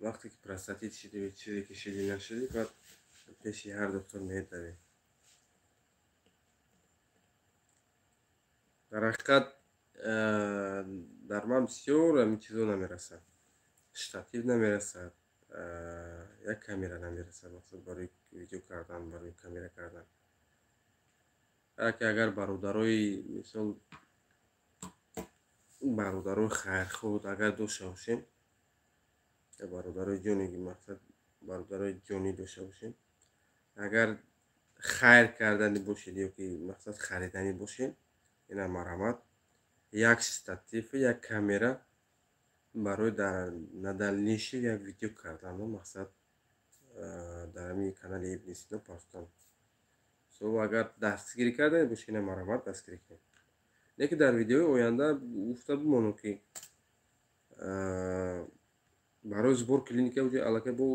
[SPEAKER 1] вақте ки простатит шиди чизе ки шиди нашиди, баъд пеши ҳар доктор меҳедавед. дар ҳақиқат дар ман бисёр ҳамин чизо намерасад. штатив намерасад, як камера намерасад, мақсад барои видео кардан, барои камера кардан. агар бародарои мисол бародарои хайрхоҳ агар дошта бошем, бародарои ҷонеги мақсад бародарои ҷонӣ дошта бошем, агар хайр кардани бошед ё ки мақсад харидани бошед, ина марҳамат як штатив, як камера барои дар надалниши як видео кардану мақсад дар ҳамин канали Ибн Сино пахштан. So агар дастгирӣ кардани бошед, ина марҳамат дастгирӣ кунед. Лекин дар видеои оянда гуфта бимонам ки барои збор клиника уҷа аллакай бо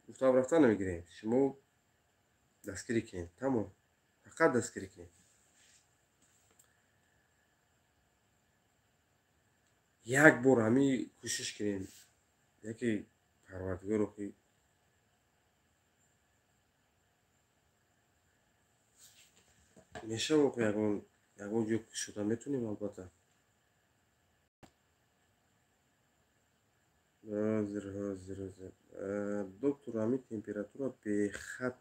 [SPEAKER 1] гуфтаам рафтан намегирем. Шумо дастгирӣ кинед, тамом. Фақат дастгирӣ кинед. Як бор ҳамин кӯшиш кинем. Яке Парвардигаро ки мешавад ки ягон ҷо кушода метунем албатта. ҳозир. Доктор ҳамин температура бехат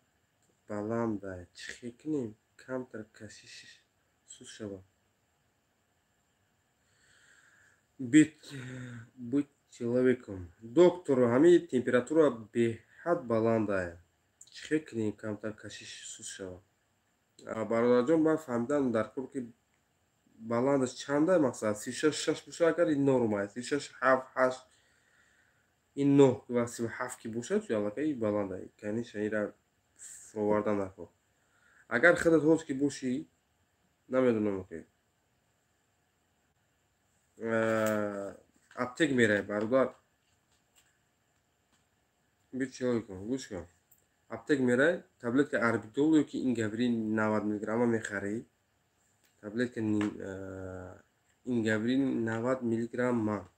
[SPEAKER 1] баланд аст. Чӣ хел кунем? Камтар кашиш суст шавад. Быть человеком. Доктор ҳамин температура бехат баланд аст. Чӣ хел кунем камтар кашиш суст шавад. Бародарҷон, ман фаҳмидам дар кор ки баландаш чанд аст мақсад 36 боша, агар ин норм аст 36 7 8 ин 9 ва 37 ки бошад аллакай баланд аст. Конечно инра фуроварда накун. Агар худат ҳоз ки бошӣ, намедонам ки аптек мерай бародар. Бит человеком, гӯш кун. Аптек мерай, таблетка Арбидол ё ки Ингаврин 90 мг мехарӣ. Таблетка Ингаврин 90 мг ма.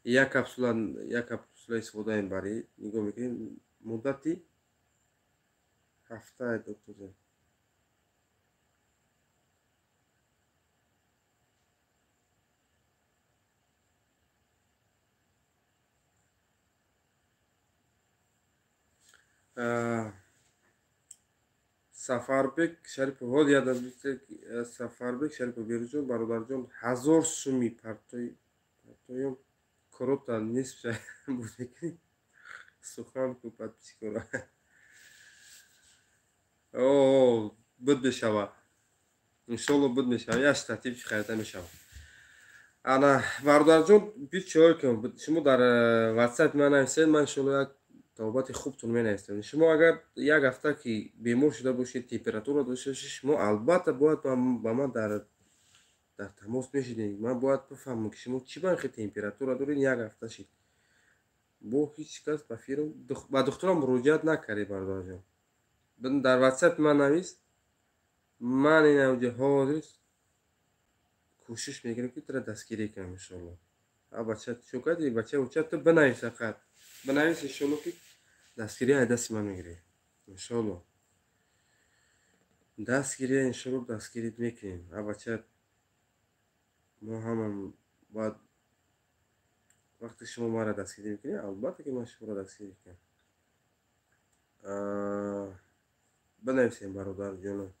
[SPEAKER 1] Як капсула истифода мебарӣ. Нигоҳ мекунӣ муддати ҳафта доктор. Сафарбек Шарипов, ҳол ядам Сафарбек Шарипов беруҷон бародарҷон 1000 суми партоём корота нисф буд мекунӣ. Сухан ку подписчикора. О, буд мешавад. Иншолло буд мешавад. Я штатив харида мешавад. Ана бародарҷон бичой кун. Шумо дар WhatsApp ман нависед, ман иншолло як тобати хубтон менависем. Шумо агар як ҳафта ки бемор шуда бошед, температура дошта бошед, шумо албатта бояд ба ман дар тамос мешидед. Ман бояд бифаҳмам ки шумо чӣ банхи температура доред як ҳафта шид. Бо ҳеҷ кас ба фирм ба духтурам муроҷиат накардед бародарҷон. Дар WhatsApp ман навис. Ман ин авҷа ҳозир кӯшиш мекунам ки тра дастгирӣ кунам иншолло. Бача чӯкади бача уча ту бинавис фақат. Бинавис иншолло ки дастгирӣ аз дасти ман мегиред. Иншолло. Дастгирӣ иншолло дастгирӣ мекунем. Бача мо ҳамам бояд вақте шумо мара дастгирӣ мекунед, албатта ки ман шуморо дастгирӣ мекунам. Бинависем бародарҷонам.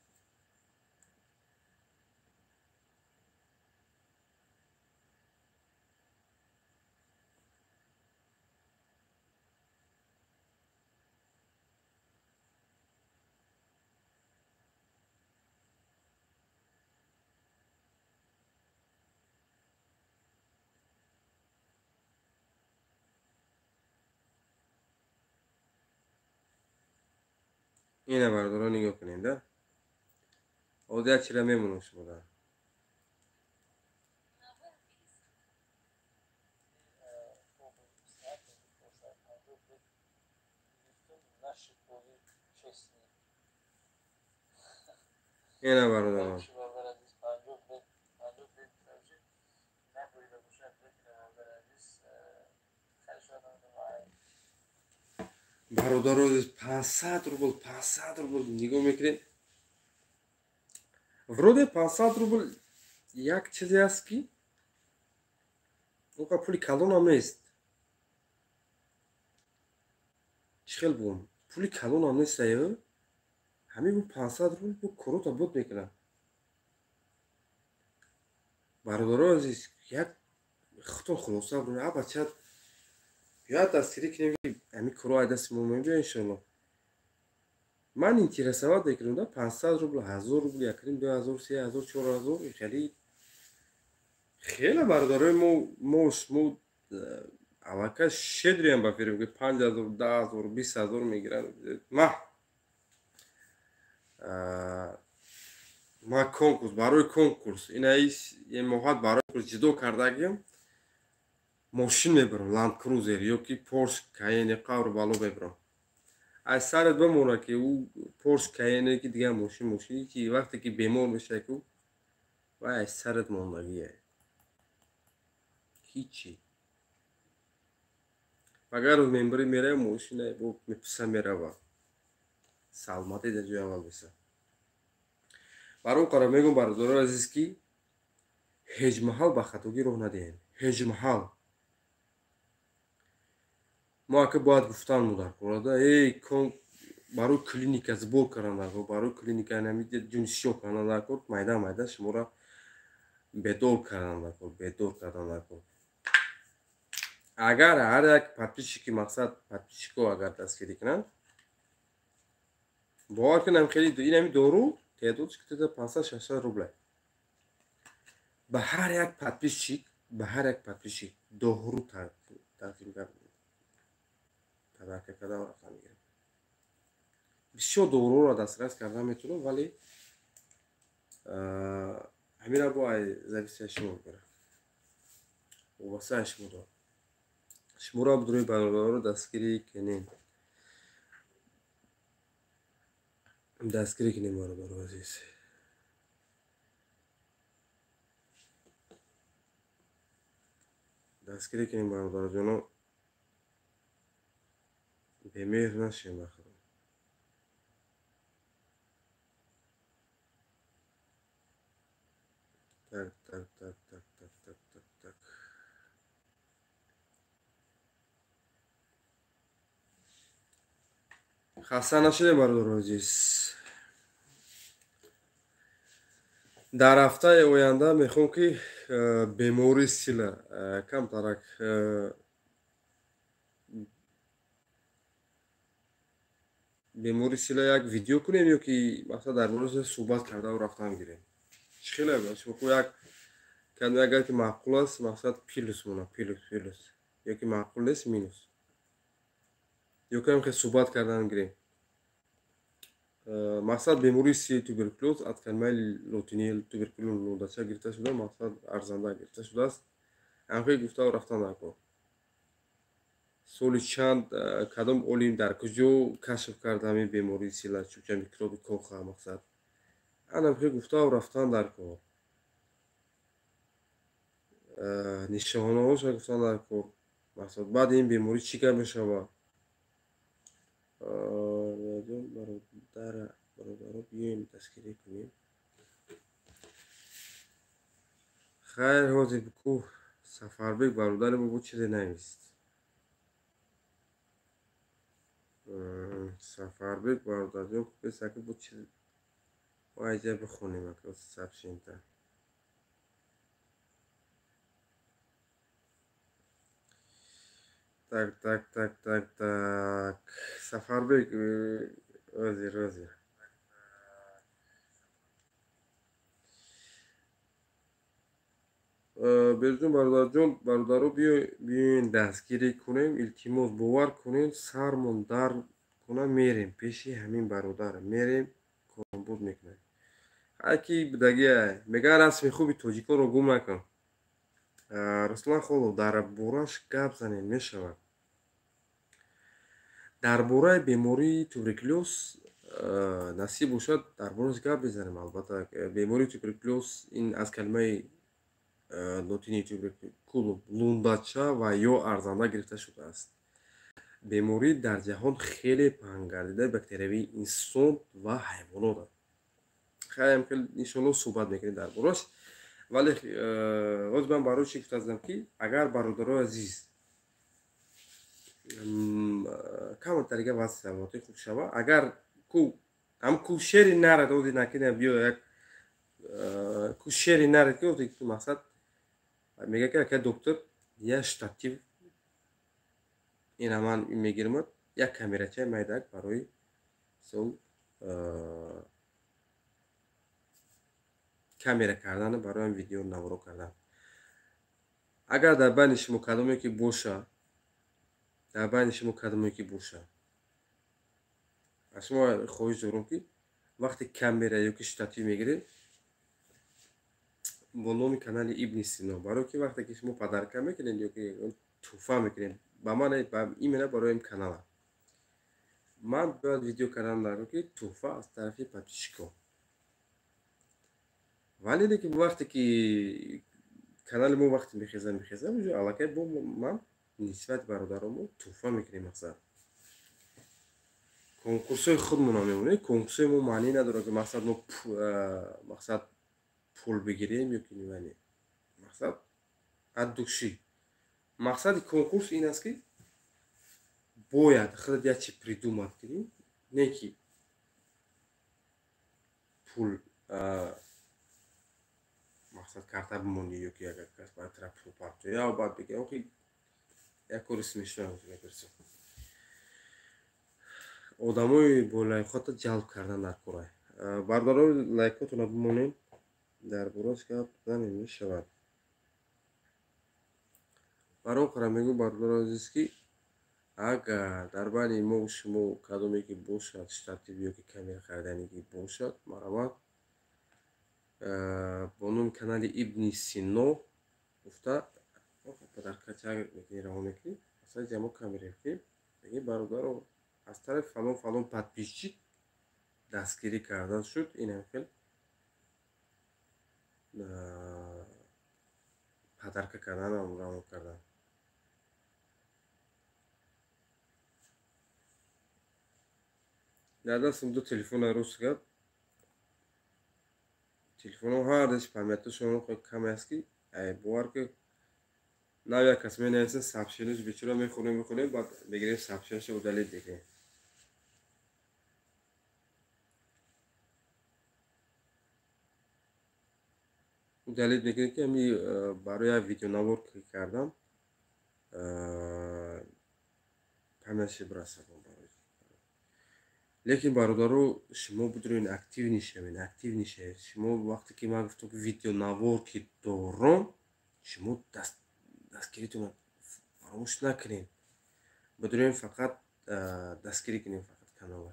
[SPEAKER 1] Ина бародарон нигоҳ кунед да. Одият чира мемонад шумо да. Ина бародарон. бародарон 500 рубл нигоҳ мекунед. Вроде 500 рубл як чизе аст ки ока пули калон ҳам нест. Чӣ хел бум? Пули калон ҳам нест ё? ҳамин бу 500 рубл бу корота буд мекунам. Бародаро азиз, як хутон хулоса бурем, а бача биё дастгирӣ кунем, ҳамин коро аз дасти мо мебиёд иншоалло. Ман интересоват мекунам да 500 рубл, 1000 рубл, 1000, 2000, 3000, 4000 хеле хеле бародарои мо аллакай шедриам ба фирм ки 5000, 10000, 20000 мегиранд. ма конкурс барои конкурс инаи моҳат барои конкурс ҷидо кардагим мошин мебарам, Land Cruiser ёки Porsche Cayenne қавру бало мебарам. аз сарат бимона ки ӯ Porsche Cayenne ки дигар мошини ки вақте ки бемор мешавад ки вай аз сарат мондагие ҳичи. агар мембари мерава мошина бо меписа мерава салмати дар ҷои аввал биса. барои қара мегӯям бародарои азиз ки ҳеҷ маҳал ба хатогӣ роҳ надиҳем. ҳеҷ маҳал мо ака бояд гуфтан мудар кунада барои клиника збор кардандако, барои клиника ҷунсиё кардандако майда майда шуморо бедор кардандако. агар ҳар як подписчики мақсад подписчико агар дастгирӣ кунанд, бовар кунам хеле инами дору теъдодш ки 500-600 рубл. ба ҳар як подписчик дору тақдим кардам. табака кардам рафтам мегирам. бисёр доруро дастрас кардан метавонам, вале ҳамира бо зависияи шумо мегирам. вобастаи шумо дорам. шуморо бидуни бародаро дастгирӣ кунем. Дастгирӣ кунем бародаро азиз. Дастгирӣ кунем бародарҷоно. Бемеҳр нашем бахудо. Так. хаста нашудем бародаро азиз. дар ҳафтаи оянда мехоҳам ки бемории сила камтарак бемории сила як видео кунем ёки мақсад дар бораи суҳбат карда рафтам гирем. чӣ хеле шумо як каме агар ки маъқул аст мақсад плюс мона плюс ёки маъқул нест минус ёки ҳам хеле суҳбат кардан гирем. мақсад бемории сили туберкулез аз калимаи лотинии туберкулез лодача гирифта шуда, мақсад арзанда гирифта шудааст. ҳамхеле гуфтаву рафтан накун. соли чанд кадом олим дар куҷо кашф карда ҳамин бемории сила чунки микроби коха мақсад ҳамхеле гуфтаву рафтан дар кор. нишонаҳоша гуфтан дар кор. мақсад баъди ин беморӣ чӣ гап мешавад. бародаро биёем дастгирӣ кунем. хайр ҳозир ку Сафарбек бародари мо бу чизе навист. Сафарбек бародарҷон песаки бу чизе вайҷа бихонем ака сабшинта. Так. Сафарбек ҳозир. Берҷон бародаро биёен дастгирӣ кунем. Илтимос бовар кунед, сармон дард куна мерем пеши ҳамин бародар мерем коромбуд мекунем. ҳаки бидагия мегӯяд расми хуби тоҷиконро гум накун. Руслан Холов дар бораш гап занем мешавад. дар бораи бемории туберкулез насиб бошад дар бораш гап бизанем. албатта бемории туберкулез ин аз калимаи лотинии туберкул лундача ва ё арзанда гирифта шудааст. беморӣ дар ҷаҳон хеле паҳн гардидаи бактерияви инсон ва ҳайвонот аст. хеле иншоалло суҳбат мекунем дар бораш. вале ҳозир ман барои чӣ гуфта задам ки агар бародарои азиз камтарига вазъ саломатӣ хуб шава, агар ку ам кушери нарад оди накине биё як кушери нарад ки оди мақсад мега ки ака доктор я штатив ина ман мегирмад як камерачаи майдак барои сол камера кардан барои видео наворо кардан. агар дар байни шумо кадоме ки боша дар байни шумо кадоме ки боша аз шумо хоҳиш дорам ки вақте камера ё ки штатив мегиред бо номи канали Ибн Сино барои ки вақте ки шумо падарка мекунед ё ки туҳфа мекунед ба ман имена барои ин канала ман бояд видео кардан даро ки туҳфа аз тарафи подписчикон. вале лекин вақте ки канали мо вақте мехезам аллакай бо ман нисбати бародаромо туҳфа мекунем. мақсад конкурсои худмонам мемонед. конкурсои мо маънӣ надорад ки мақсад мо мақсад пул бигирем ё ки нимане. мақсад аддушӣ. мақсади конкурс ин аст ки бояд худат як чи придумад кунӣ, не ки пул мақсад карта бимонӣ ё ки агар кас ба тараф пул пахчо я баъд бигӯ охи як кори смешно мепирсам. одамои бо лайқота ҷалб кардан дар кора. бардорои лайкотона бимонем дар борааш гап занем мешавад. барон қара мегӯ бардор азиз ки агар дар байни мо шумо кадоме ки бошад штатив ё ки камера карданигӣ бошад марамад бо номи канали Ибн Сино гуфта падаркача мекунӣ раҳо мекунӣ асад ҷамо камера мекунӣ бигӣ бародаро аз тарафи фалон фалон подписчик дастгирӣ кардан шуд. ин ҳамхел падарка карданам раҳо кардан. дар дастам ду телефонаи рост гап телефонҳо ҳар даши памяташон каме аст ки бовар ки нав як кас менависен сообщениаш бечора мехонем баъд мегирем сообщениашро удалит мекунем. удалит мекунем ки ами барои як видеонавор ки кардам памяташи бирасагон. лекин бародаро шумо бидурен активни шавед. шумо вақте ки ман гуфтам ки видеонавор ки дорам шумо дастгиритона фаромӯш накунед. бидурен фақат дастгирӣ кунем фақат канал.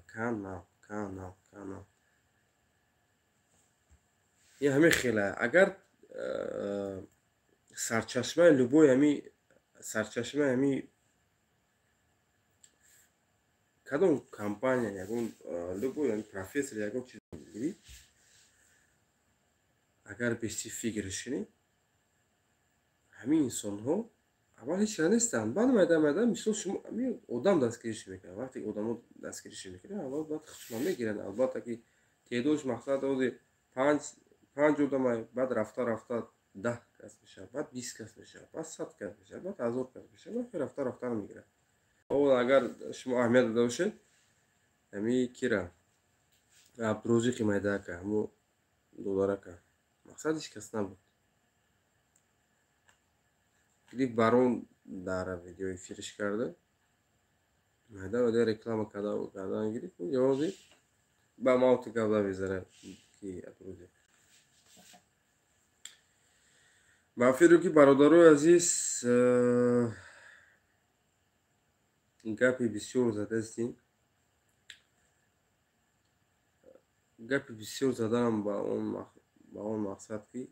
[SPEAKER 1] ин ҳамин хела агар сарчашмаи любой сарчашмаи ҳами кадом компания ягон любой профессор ягон чиз бигирӣ агар бести фикрш кунӣ ҳамин инсонҳо аввал ҳеч чиз нестанд. баъд майда мисол шумо ҳамин одам дастгириш мекунад. вақте одамо дастгириш мекунад аввал баъд хушмон мегиранд. албатта ки теъдодш мақсад ози 5 одам баъд рафта 10 кас мешавад, баъд 20 кас мешавад, баъд 100 кас мешавад, баъд 1000 кас мешавад. рафта мегирад. агар шумо аҳамият дода бошед ҳами кира абдурозиқи майдаака ҳамо додарака мақсад ҳеч кас набуд. клип барон дар видео эфириш карда майда реклама кардан гирифт ҷавози ба мавти гавда мезара ки абдурозиқ. маъфиро ки бародарои азиз гапи бисёр задастем. гапи бисёр задаам ба он мақсад ки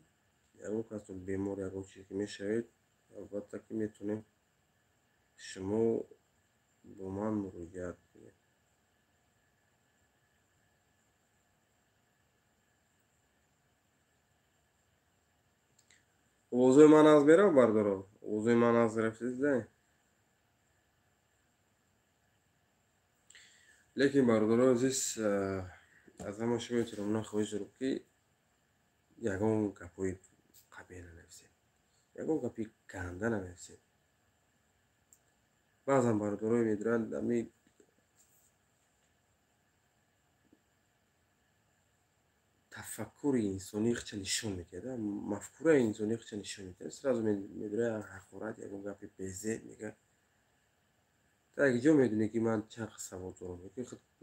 [SPEAKER 1] ягон касро бемор ягон чиз ки мешавед албатта ки метонем шумо бо ман муроҷиат кунед. овозои ман аз мерав бардоро овозои ман аз рафтида. лекин бародаро азиз аз ҳама шумо эҳтиромона хоҳиш дорам ки ягон гапҳои қабеҳ нанависед, ягон гапи ганда нанависед. баъзан бародарои медиранд ами тафаккури инсонӣ хча нишон медиҳад, мафкураи инсонӣ хча нишон медиҳад. Сразу медонад ҳақорат ягон гапи безеб мегӯяд. Ту як ҷо медонӣ ки ман чанд қисм савод дорам,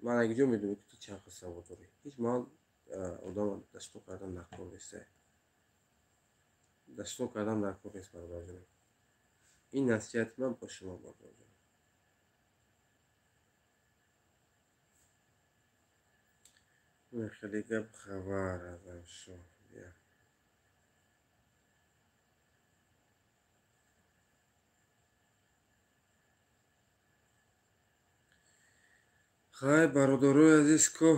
[SPEAKER 1] ман як ҷо медонам ки ту чанд қисм савод дорӣ. Ҳеҷ ман одам даштон кардан дар кор нест. Даштон кардан дар кор нест, бародарҷонам. Ин насиҳати ман ба шумо, бародарҷонам. хеле гап хабар азам шо. Бия. хай бародарои азиз ко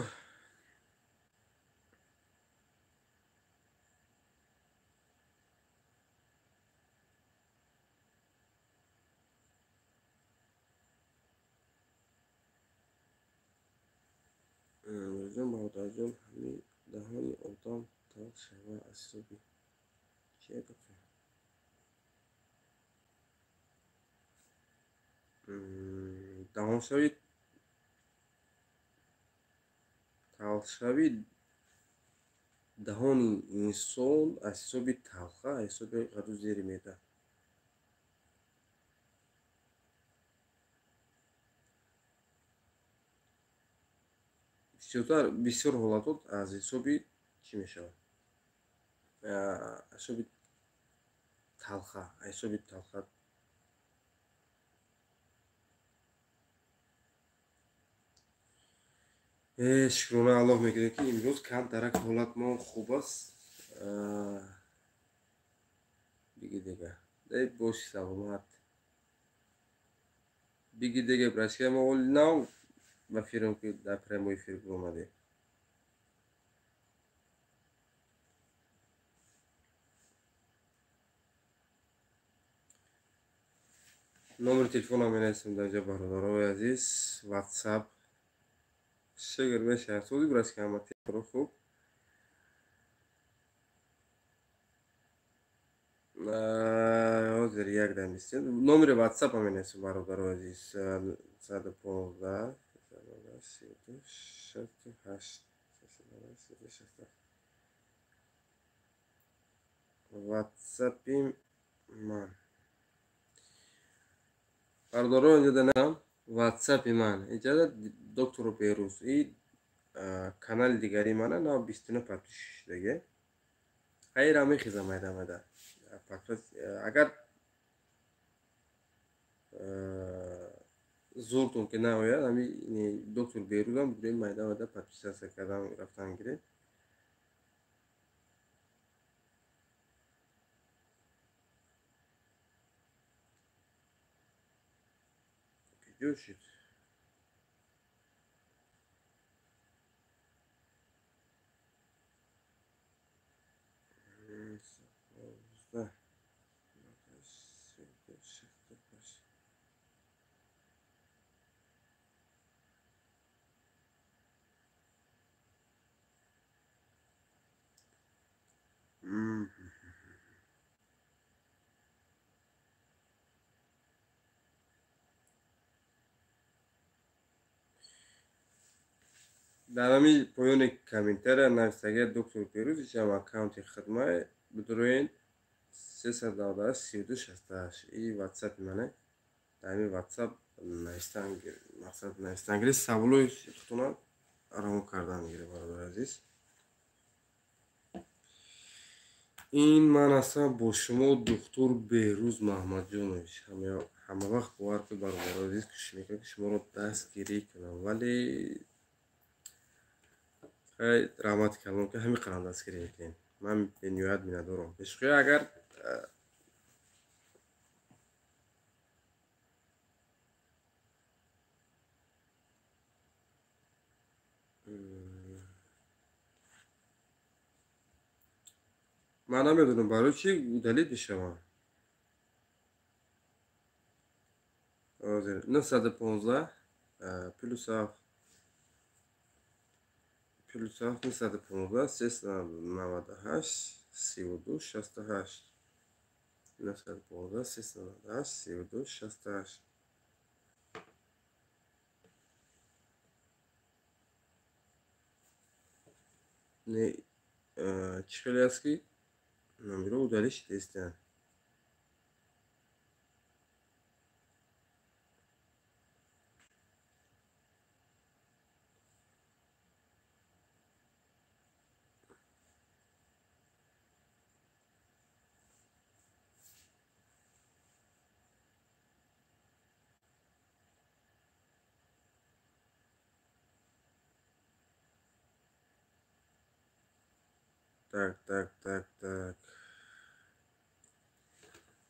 [SPEAKER 1] мирзон бародарҷон, ҳамин даҳони одам талх шава аз ҳисоби чия гапе? Даҳоншави талхшави даҳони инсон аз ҳисоби талха, аз ҳисоби ғаду зери меъда. бисёр ҳолатот аз ҳисоби чӣ мешавад? Аз ҳисоби талха, аз ҳисоби талха. шукрона Аллоҳ мегӯям ки имрӯз камтарак ҳолат мон хуб аст. биги дега дай боши саломат. биги дега брашка мо оли нав ба фирм ки дар прямой эфир омадем. номери телефонам менависам дар ҷо, бародарои азиз. WhatsApp шигр мешавад. Сози брашка ама телефон хуб. ҳозир як дам истед. Номери WhatsApp менависам, бародарои азиз. 115 68 WhatsApp-и ман. Бародарои инҷо данам WhatsApp-и ман. Инҷода доктор Беруз. И канали дигари мана нав 29 подписчик шудага. Хайра мехизам майда. Агар зуртон ки наояд, ҳами доктор Берузам гирем майда подписация кардан рафтан гирем. Ҷо шуд. дар ҳамин поёни комментария навистага доктор Беруз ичам аккаунти хидмат бидуроен 398 3268. И WhatsApp мана. Дар ҳамин WhatsApp навистан гире саволои худтона равон кардан гире, бародари азиз. ин ман ҳастам бо шумо доктор Беруз Маҳмадҷонович. ҳама вақт бовар ки бародари азиз кӯшиш мекунам ки шуморо дастгирӣ кунам, вале раҳмати калон ки ҳамин қадар дастгирӣ мекунем. ман бениҳоят миннатдорам. бешухоя агар ман намедонам барои чи удалид мешавам. ҳозир 915 +7 915 398 32 68 915 398 32 68. чӣ хеле аст ки номеро удалиш тестан. Так.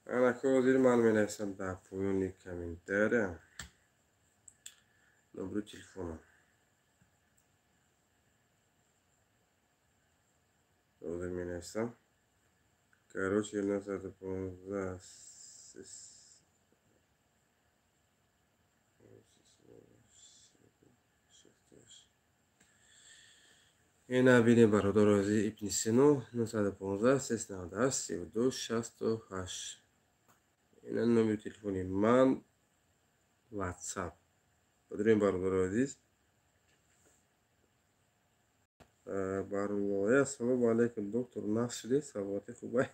[SPEAKER 1] Ана ҳозир ман менависам дар поёни комментария номеро телефонам. ҳозир менависам. Короче, 915 ина бинем бародар азизи ибни Сино 915 398 32 68. ина номери телефони ман, WhatsApp. Бадурем бародар азиз. Барлоя, ассалому алейкум, доктор, нақш шуде, саломати хубай.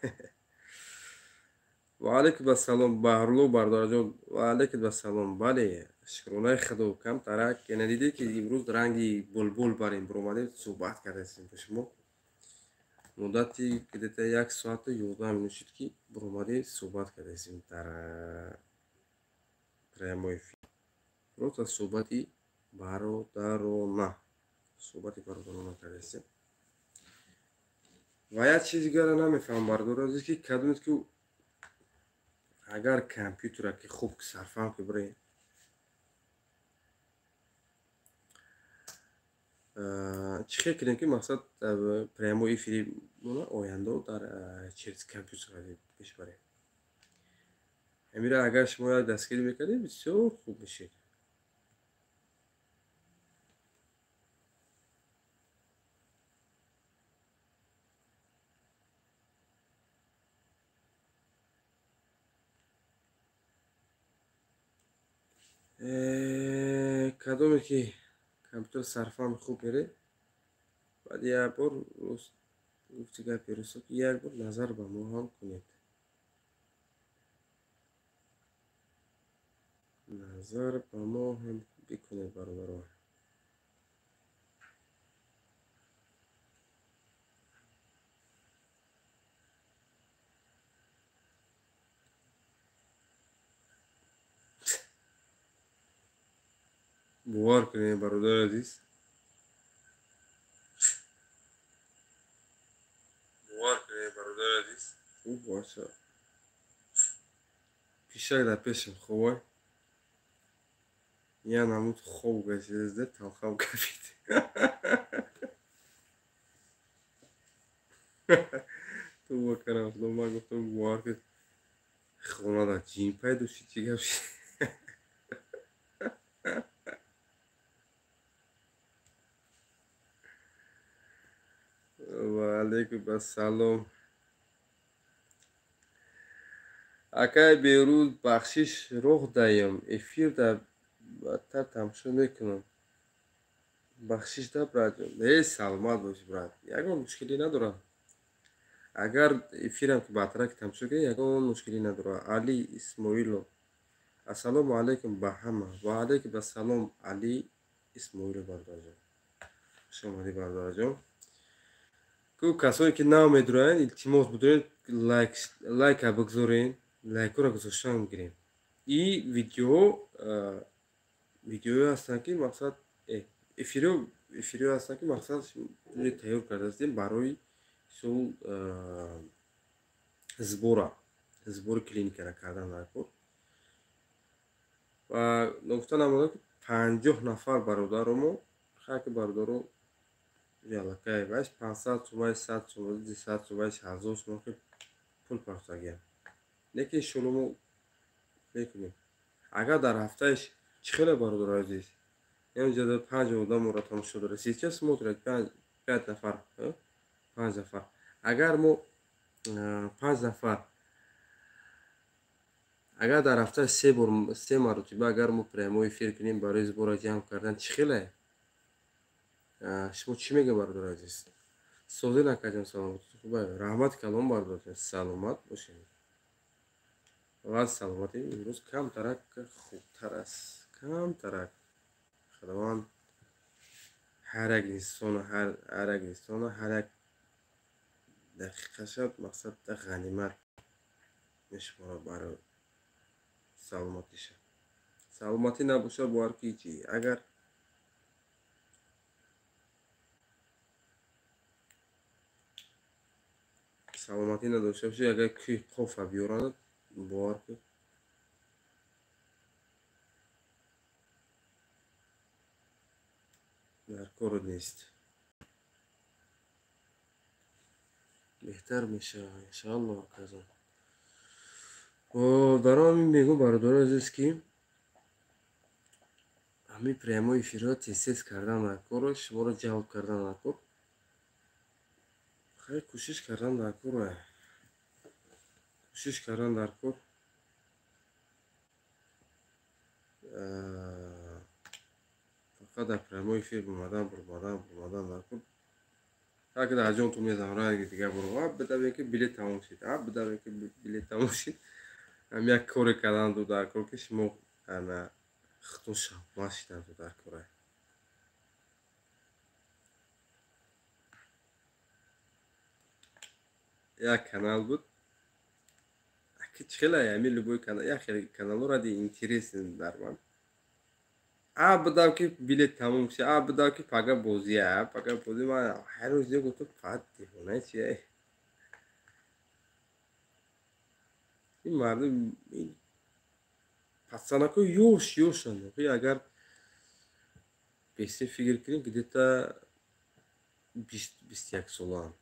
[SPEAKER 1] Ва алейкум ассалом, Барло бародарҷон, ва алейкум ассалом. Бале, шукронаи худо, кам тарак. Яна диде ки имрӯз ранги булбул барем бромаде суҳбат кардастем бо шумо. Муддати где-то 1 соату 11 минут шуд ки бромаде суҳбат кардастем дар прямой эфир. Просто суҳбати бародарона. Суҳбати бародарона кардастем. Ва як чизи дигара намефаҳмам бардор азиз ки кадомет ки агар компютера ки хуб сарфаҳм ки бире чӣ хел кунем ки мақсад прямой эфири оянда дар через компютер пеш барем. ҳамира агар шумо як дастгирӣ мекардед бисёр хуб мешед. кадоме ки компютер сарфаҳм хуб мере баъд як бор гуфти гапи рӯсо ки як бор назар ба мо ҳам кунед. назар ба мо ҳам бикунед бародарон. бовар кунед бародар азиз. Хуб боша. пишак дар пешам хубай. я намуд хоб гашида талхам кафид. ту бакарам но ман гуфтам бовар кун хонада ҷин пайдо шид чӣ гап шид. ва алейкум ассалом. акай берӯз бахшиш роҳ даҳем эфир дар баттар тамошо мекунам. бахшиш да братҷон. саломат бош брат. ягон мушкилӣ надорам. агар эфирам ки баъдтарак тамошо кунед ягон мушкилӣ надорам. али исмоилов. ассалому алейкум ба ҳама. ва алейкум ассалом али исмоилов бародарҷон. хуш омадед бародарҷон. ку касоне ки нав медуранд илтимос бидоред лайка бигзорен. лайкора гузоштан гирем. И видеоҳо ҳастанд ки мақсад эфириҳо ҳастанд ки мақсад тайёр кардастем барои сбори клиникара кардан дар кор. ва нукта намуда ки 50 нафар бародаромо хаки бародаро ялакай баш 500 сомай 100 сомай 200 сомай 1000 сомай ки пул пахтагиям. лекин шулумо мекунем. агар дар ҳафтааш чӣ хеле бародар азиз ҷада 5 одамро тамошо дорад. Сейчас смотрят 5 нафар 5 нафар. агар мо 5 нафар агар дар ҳафта 3 маротиба агар мо прямой эфир кунем барои сбора ҷамъ кардан чӣ хеле? шумо чӣ мегӯед бародар азиз? созӣ накардем. Саломати хуб раҳмати калом бардодем. Саломат бошем. ва саломатӣ имрӯз камтарак хубтар аст. Камтарак худованд ҳар як инсону ҳар як дақиқашад мақсад ғанимат мешуморад барои саломатиша. Саломатӣ набошад бовар ки ҳичи. Агар саломатӣ надошта бошӣ, агар кӯҳи қофа биёранд, бовар ки дар кору нест. беҳтар мешавад иншоаллоҳ. казон даром мегӯям бародари азиз ки ҳамин прямои эфирҳо тез кардан дар корро, шуморо ҷалб кардан дар кор, хеле кӯшиш кардан дар кор, кӯшиш кардан дар кор. фақат дар прямои эфир бумадан дар кор. так дар ҷонтон мезанам райги дигар буру. Бидавем ки билет тамом шид. Бидавем ки билет тамом шид. ҳам як коре карданду дар кор ки шумо ана хитон шавқманд шиданду дар кора. Як канал буд. Хеле ами любой канал. Я хеле каналу ради интересен дар ман. Бидав ки билет тамом шид. Бидав ки пага бозия. Пага бози ман ҳар рӯз гуфтам фақат дивона чия. ин мардум ин пацанако ёшанд. Агар бесин фикр кунем где-то 20-21 солаанд.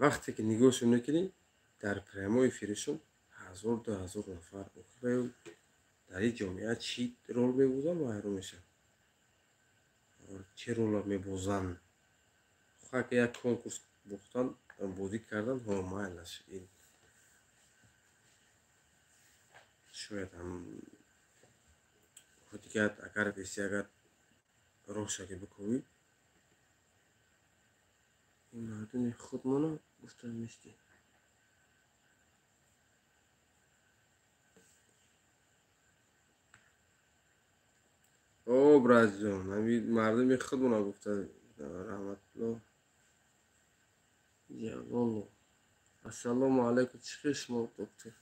[SPEAKER 1] вақте ки нигоҳшон мекунем дар прямои эфиришон 1000-2000 нафар дар ин ҷомеа чӣ рол мебозанд ва ҳайрон мешавам. чӣ рола мебозанд? хак як конкурс бохтан, бозӣ кардан, майлаш. ин шояд ҳам ҳодигар агар беси агар рошаки бикови ин мардуми худмона гуфтам нести. бразҷон ҳамин мардуми худмона гуфта раҳматуллоҳ ҷалолов. ассалому алайкум. чиқи шумо доктор?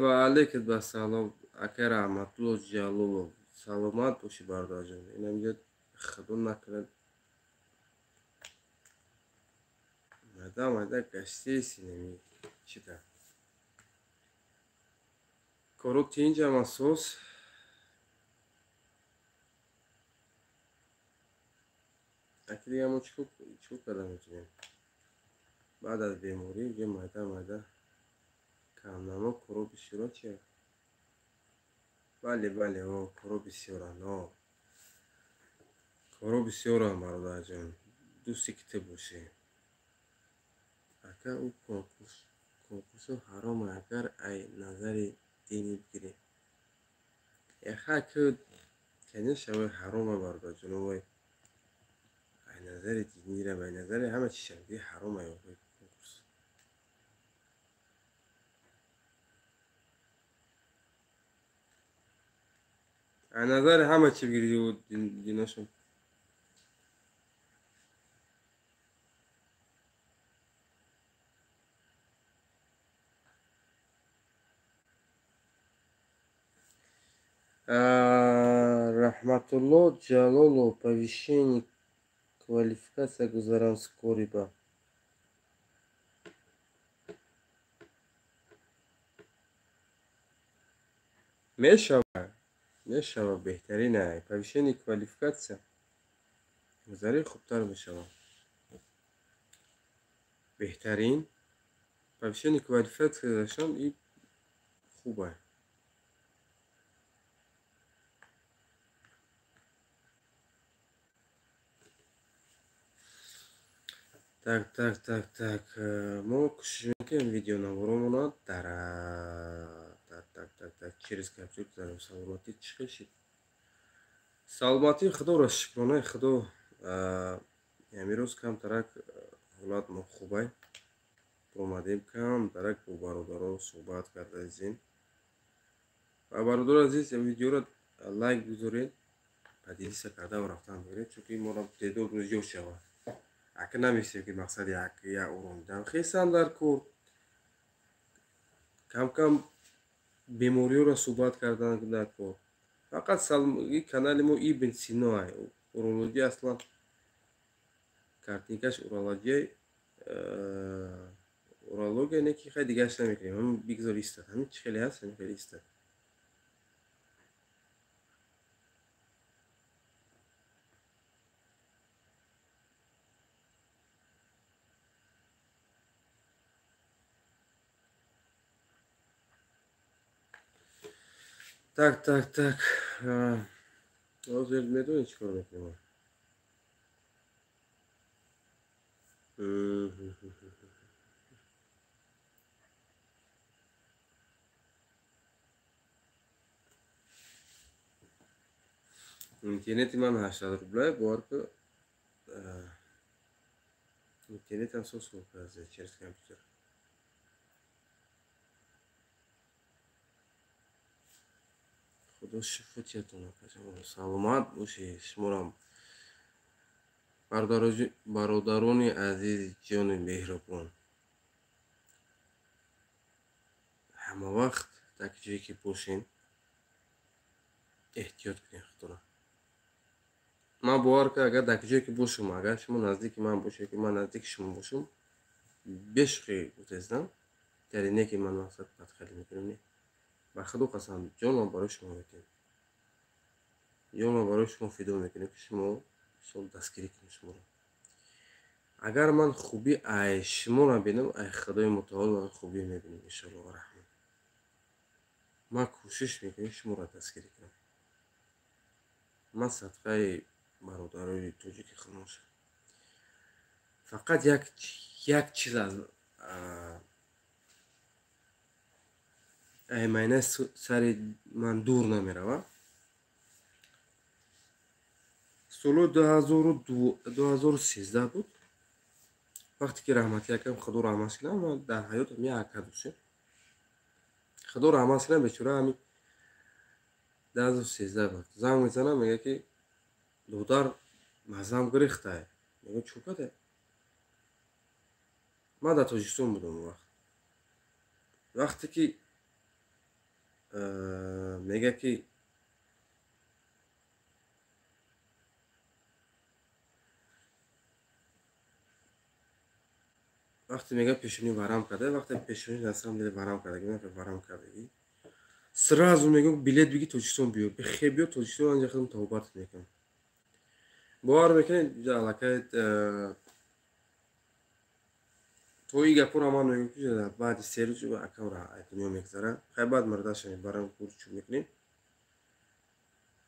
[SPEAKER 1] ва алайкум ассалом ака раҳматуллоҳ ҷалолов. саломат бошӣ бародарҷон. инамҷо худо накунад майда гаштеси нами чида коро тинҷам асос аки дига мо чикор карда метавонем баъд аз беморӣ ё майда камнамо коро бисёра чия. бале коро бисёранд. коро бисёранд бародарҷон. дӯсти бошем. ака ӯ конкурсо ҳарома агар ай назари динӣ бигирем. яхаку конечно вай ҳарома бародарҷон. вай ай назари динира ай назари ҳама чиша ди ҳарома ёбай конкурс. ай назари ҳама чи бигири диношон. Рахматуллоҳ Ҷалолов. Повышение квалификация гузарам скориба. мешава беҳтарин ай. Повышение квалификация гузари хубтар мешава. беҳтарин повышение квалификация доштан ин хуб ай. Так. мо кӯшиш мекунем видео наворомона дар через компютер дарем. Саломатӣ чӣ шид? Саломатӣ худоро шукрона. худо یعنی روز کم ترک حالات ما خوبه اومدیم کم ترک با برادران صحبت کرده ازین و برادر عزیز این ویدیو رو لایک بذارید پدیلیسه کرده و رفتن بگیرید چون که ما را تعداد روز جور شود اگه نمیشه که مقصد یک اورو میدم خیلی در کور کم کم بیماری را صحبت کردن در کور فقط این کانال ما ابن سینا اورولوژی اصلا کартинкаш урология не ки хай дигаш намекунем ҳамин бигзор истад ҳамин чӣ хеле ҳаст ҳамин хеле истад так ҳозир медонед чӣ кор мекунем интернети ман 80 рубля бор ки интернетам сос через компютер худо шифотиятон саломат бошед шуморам бародарони азизи ҷони меҳрубон ҳама вақт дар ҷое ки бошем эҳтиёт кунем худоро ман бовар ка агар дар ҷое ки бошам агар шумо наздики ман бошед ки ман наздики шумо бошам бешуқӣ гузездам яъне не ки ман мақсад бадхалӣ мекунам не ба худо қасам ҷонам барои шумо мекунем ҷонам барои шумо фидо мекунем ки шумо сол дастгирӣ кунем шуморо агар ман хуби ай шуморо бинам ай худои мутаол ман хуби мебинем иншоалло ва раҳмон ман кӯшиш мекунем шуморо дастгирӣ кунам ман садқаи бародарои тоҷики хомӯш фақат як чиз аз аймайнаи сари ман дур намеравад соли 2013 буд вақте ки раҳмати акам худо раҳматш кунад ман дар ҳаётам як ака дошем худо раҳматш кунад бечора ҳамин 2013 буд занг мезанам мега ки додар мазам гирифтае мегӯям чӣ каде ман дар тоҷикистон будам вақте ки мега ки вақте мега пешонӣ варам карда вақте пешонӣ на самом деле варам карда варам кардагӣ сразу мегӯям билет биги тоҷикистон биё бихе биё тоҷикистон анҷа худам тавбат мекунам бовар мекунед аллакай то и гапора ман мегӯям ки баъди 3 рӯз акамро аз дунё мегзарад хай баъд мардашам барам курчу мекунем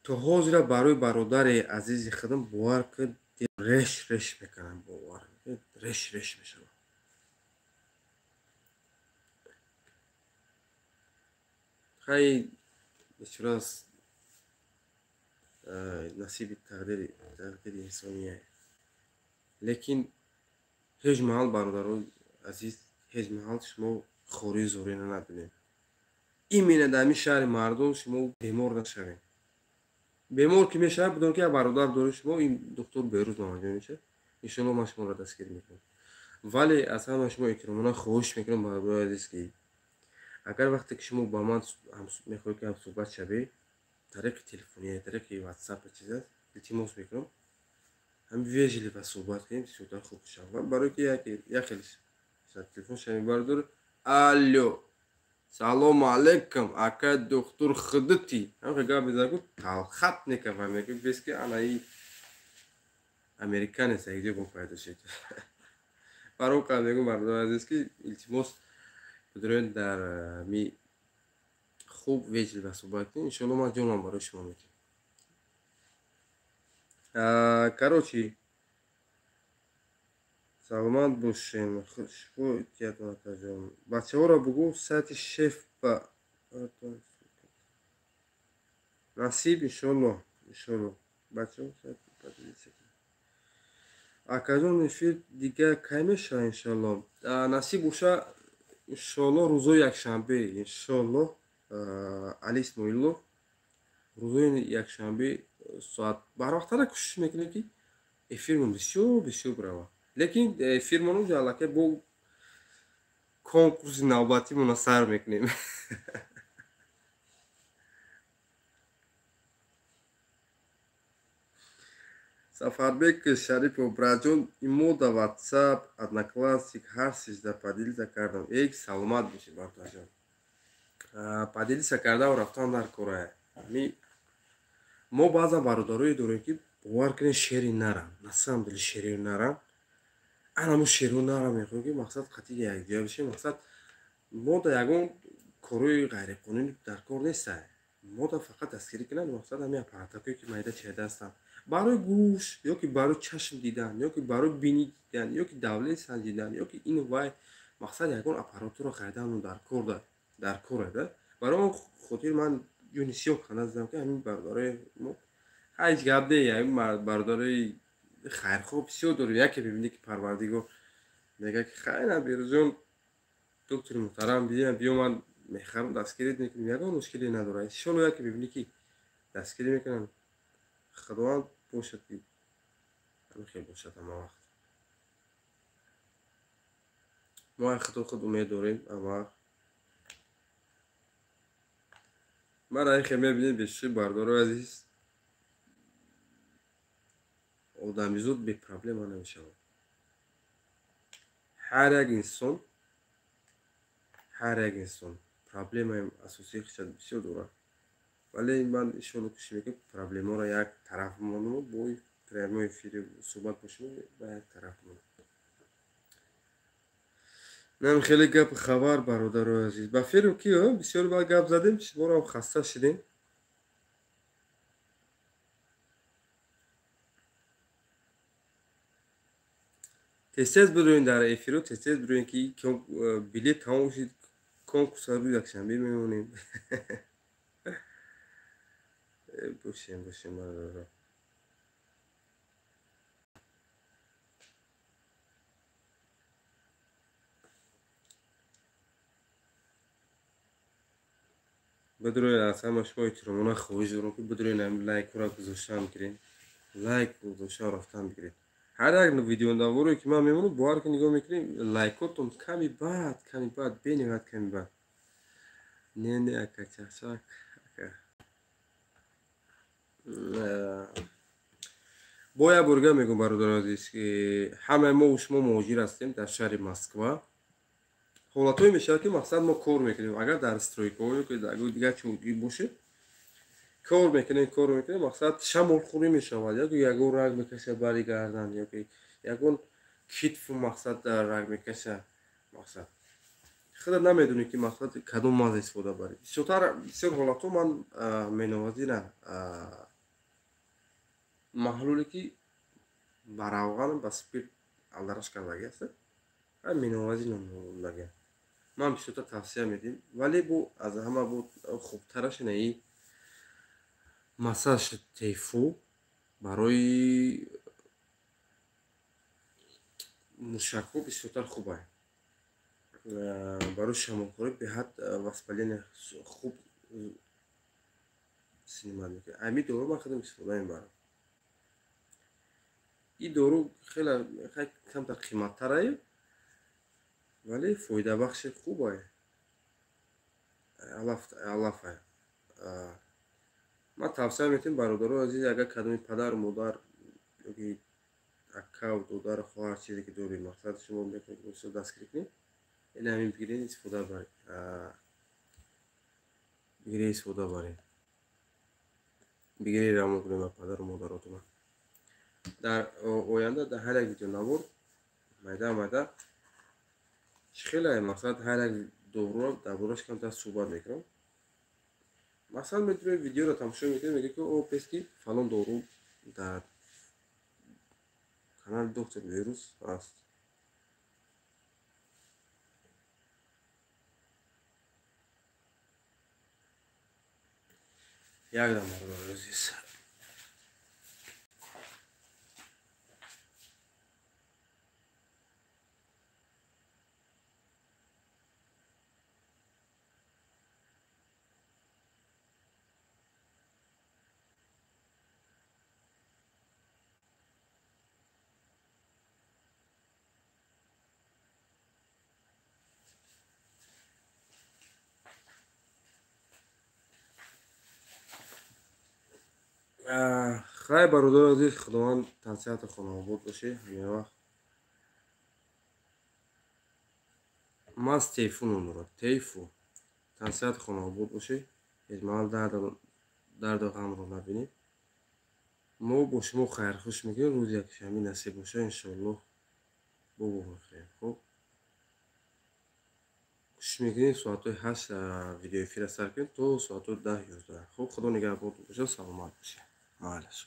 [SPEAKER 1] то ҳозира барои бародари азизи худам бовар кунед реш мекунам бовар реш мешавам хай бечорас насиби тақдири инсония лекин ҳеҷ маҳал бародарои азиз ҳеҷ маҳал шумо хории зорина набинед именно дар ҳамин шаҳри мардон шумо бемор нашавед бемор ки мешавад бидон ки бародар дори шумо ин доктор берӯз мавҷуд мешавад иншоалло ман шуморо дастгирӣ мекунам вале аз ҳама шумо эҳтиромона хоҳиш мекунам бародарои азиз ки агар вақте ки шумо ба ман мехоҳед ки ҳамсӯҳбат шавед тариқи телефони тариқи ватсап чиза илтимос мекунам ҳамин вежливо суҳбат кунем бисёртар хуб шавад барои ки як хеле телефон шавем бардор алло салому алейкум ака доктор худати ҳамқа гап мезанам талхат некава мегӯям бес ки анаи американец якҷо бо пайдо шуд барои ка мегӯям бардор азиз ки илтимос бидроед дар ми хуб вежливо суҳбат кунем иншоалло ман ҷонам барои шумо мекунам короче саломат бошем бачаҳоро бугӯ сайти шеф ба насиб иншоалло бачаҳо акаҷон эфир дига кай мешава иншоалло. Насиб боша иншоалло рӯзои якшанбе иншоалло Али Исмоилов рӯзои якшанбе соат барвақтара кӯшиш мекунем ки эфирмон бисёр барава. Лекин эфирмону ҷалаке бо конкурси навбатимона сар мекунем. Сафарбек Шарипов браҷон имода WhatsApp, Одноклассник ҳар сижда падилиса кардам. Эк саломат бошӣ бартаҷон. Падилиса кардаам рафтам дар кора. Мо баъзан бародарое дорем ки бовар кунед шери нарам. На самом деле шери нарам. Анамо шеру нарам мехоҳем ки мақсад қатъи якҷоя бошем. Мақсад мо да ягон корои ғайриқонунӣ дар кор неста. Мо да фақат дастгирӣ кунад мақсад ҳамин аппаратакое ки майда чайда ҳастанд. Барои гӯш ёки барои чашм дидан ёки барои бинӣ дидан ёки давле санҷидан ёки ин вай мақсад ягон аппаратуро харидану дар кора. Барои он хотир ман ҷони сиёҳ канда задам ки ҳамин бародарои мо ҳеҷ гап не. Ҳамин бародарои хайрхоҳ бисёр дорем. Яке бибинӣ ки Парвардигор мега ки хайна Берӯзҷон доктори муҳтарам биё ман мехарам дастгирит мекунем. Ягон мушкиле надорад. Иншоалло яке бибинӣ ки дастгирӣ мекунам. Худованд бошад ки ҳамин хел бошад ҳама вақт. мо худ умед дорем ҳама вақт. мара ин хел мебинед бешуши бардорои азиз одамизод бепроблема намешавад. ҳар як инсон проблемаи асосии хишад бисёр дорад. вале ман иншоалло кӯшиш мекунам проблемаро як тараф монам бо прямои эфири суҳбат бошем ба як тараф монам. нам хеле гап хабар бародарои азиз. Ба феру ки бисёр вақт гап задем, шуморо хаста шидем. тез бироин дар эфиру тез бироин ки билет тамом шид конкурса рӯзи якшанбе мемонем. бошем бародаро. بدروین از همه شما احترامانه خواهش دارم که بدروین هم لایک را گذاشتن بگیرین. لایک گذاشتن رفتن بگیرین. هر یک ویدیو اندازوری که من میمونم باور که نگاه میکنیم لایکاتون کمی بعد بنویسید کمی بعد. نه اکا چشاک. باید برگه میگم برادر عزیز که همه ما و شما مهاجر هستیم در شهر مسکو. ҳолатҳое мешавад ки мақсад мо кор мекунем. агар дар стройкаҳо ёки дар дигар чӯгӣ боше кор мекунем мақсад шамолхӯрӣ мешавад. ёки ягон раг мекаша бари гардан ёки ягон китфу мақсад раг мекаша мақсад худа намедонем ки мақсад кадом мазз истифода барем. бисёр ҳолатҳо ман менавазирам маҳлуле ки ба равған ба спирт алдараш кардаги аст менавазирам лаге ман бисёрта тавсия медим. вале бу аз ҳама бу хубтараш наи массаж тайфу барои мушакҳо бисёртар хуб аст. барои шамолхӯрӣ беҳад воспаление хуб синемат мекунад. ҳамин дору ман хеле истифода мебарам. ин дору хеле камтар қиматтарае вале фоидабахши хуб аст. алаф аст. ман тавсия метавонам бародарои азиз агар кадоми падару модар ёки акау додар хоҳар чизе ки доред мақсад шумо метавонед дастгирӣ кунед ин ҳамин бигиред истифода баред. бигиред рамон кунед ба падару модаротон. дар оянда дар ҳар як видеонавор майда хеле мақсад ҳар як дору дар бораш камтар суҳбат мекунам. мақсад метавонед видеоро тамошо мекунед мегӯед ки о пески фалон дору дар канали доктор Берӯз аст. як дам бародарои азиз. хай бародар азиз, худованд тавсияту хонобод бошед. ҳамин вақт мас тейфу номурад, тейфу тавсияту хонобод бошед. ҳеҷ маҳал дарду ғамро набинед. мо бо шумо хайрхуш мегӯем. рӯзи якшанбе насиб бошад, иншоаллоҳ бобо мехоҳем. хуб, кӯшиш мекунем соатҳои 8 видеоэфира сар кунем то соатҳои 10-11. хуб, худо нигаҳбонтон бошад. саломат бошед. майлаш.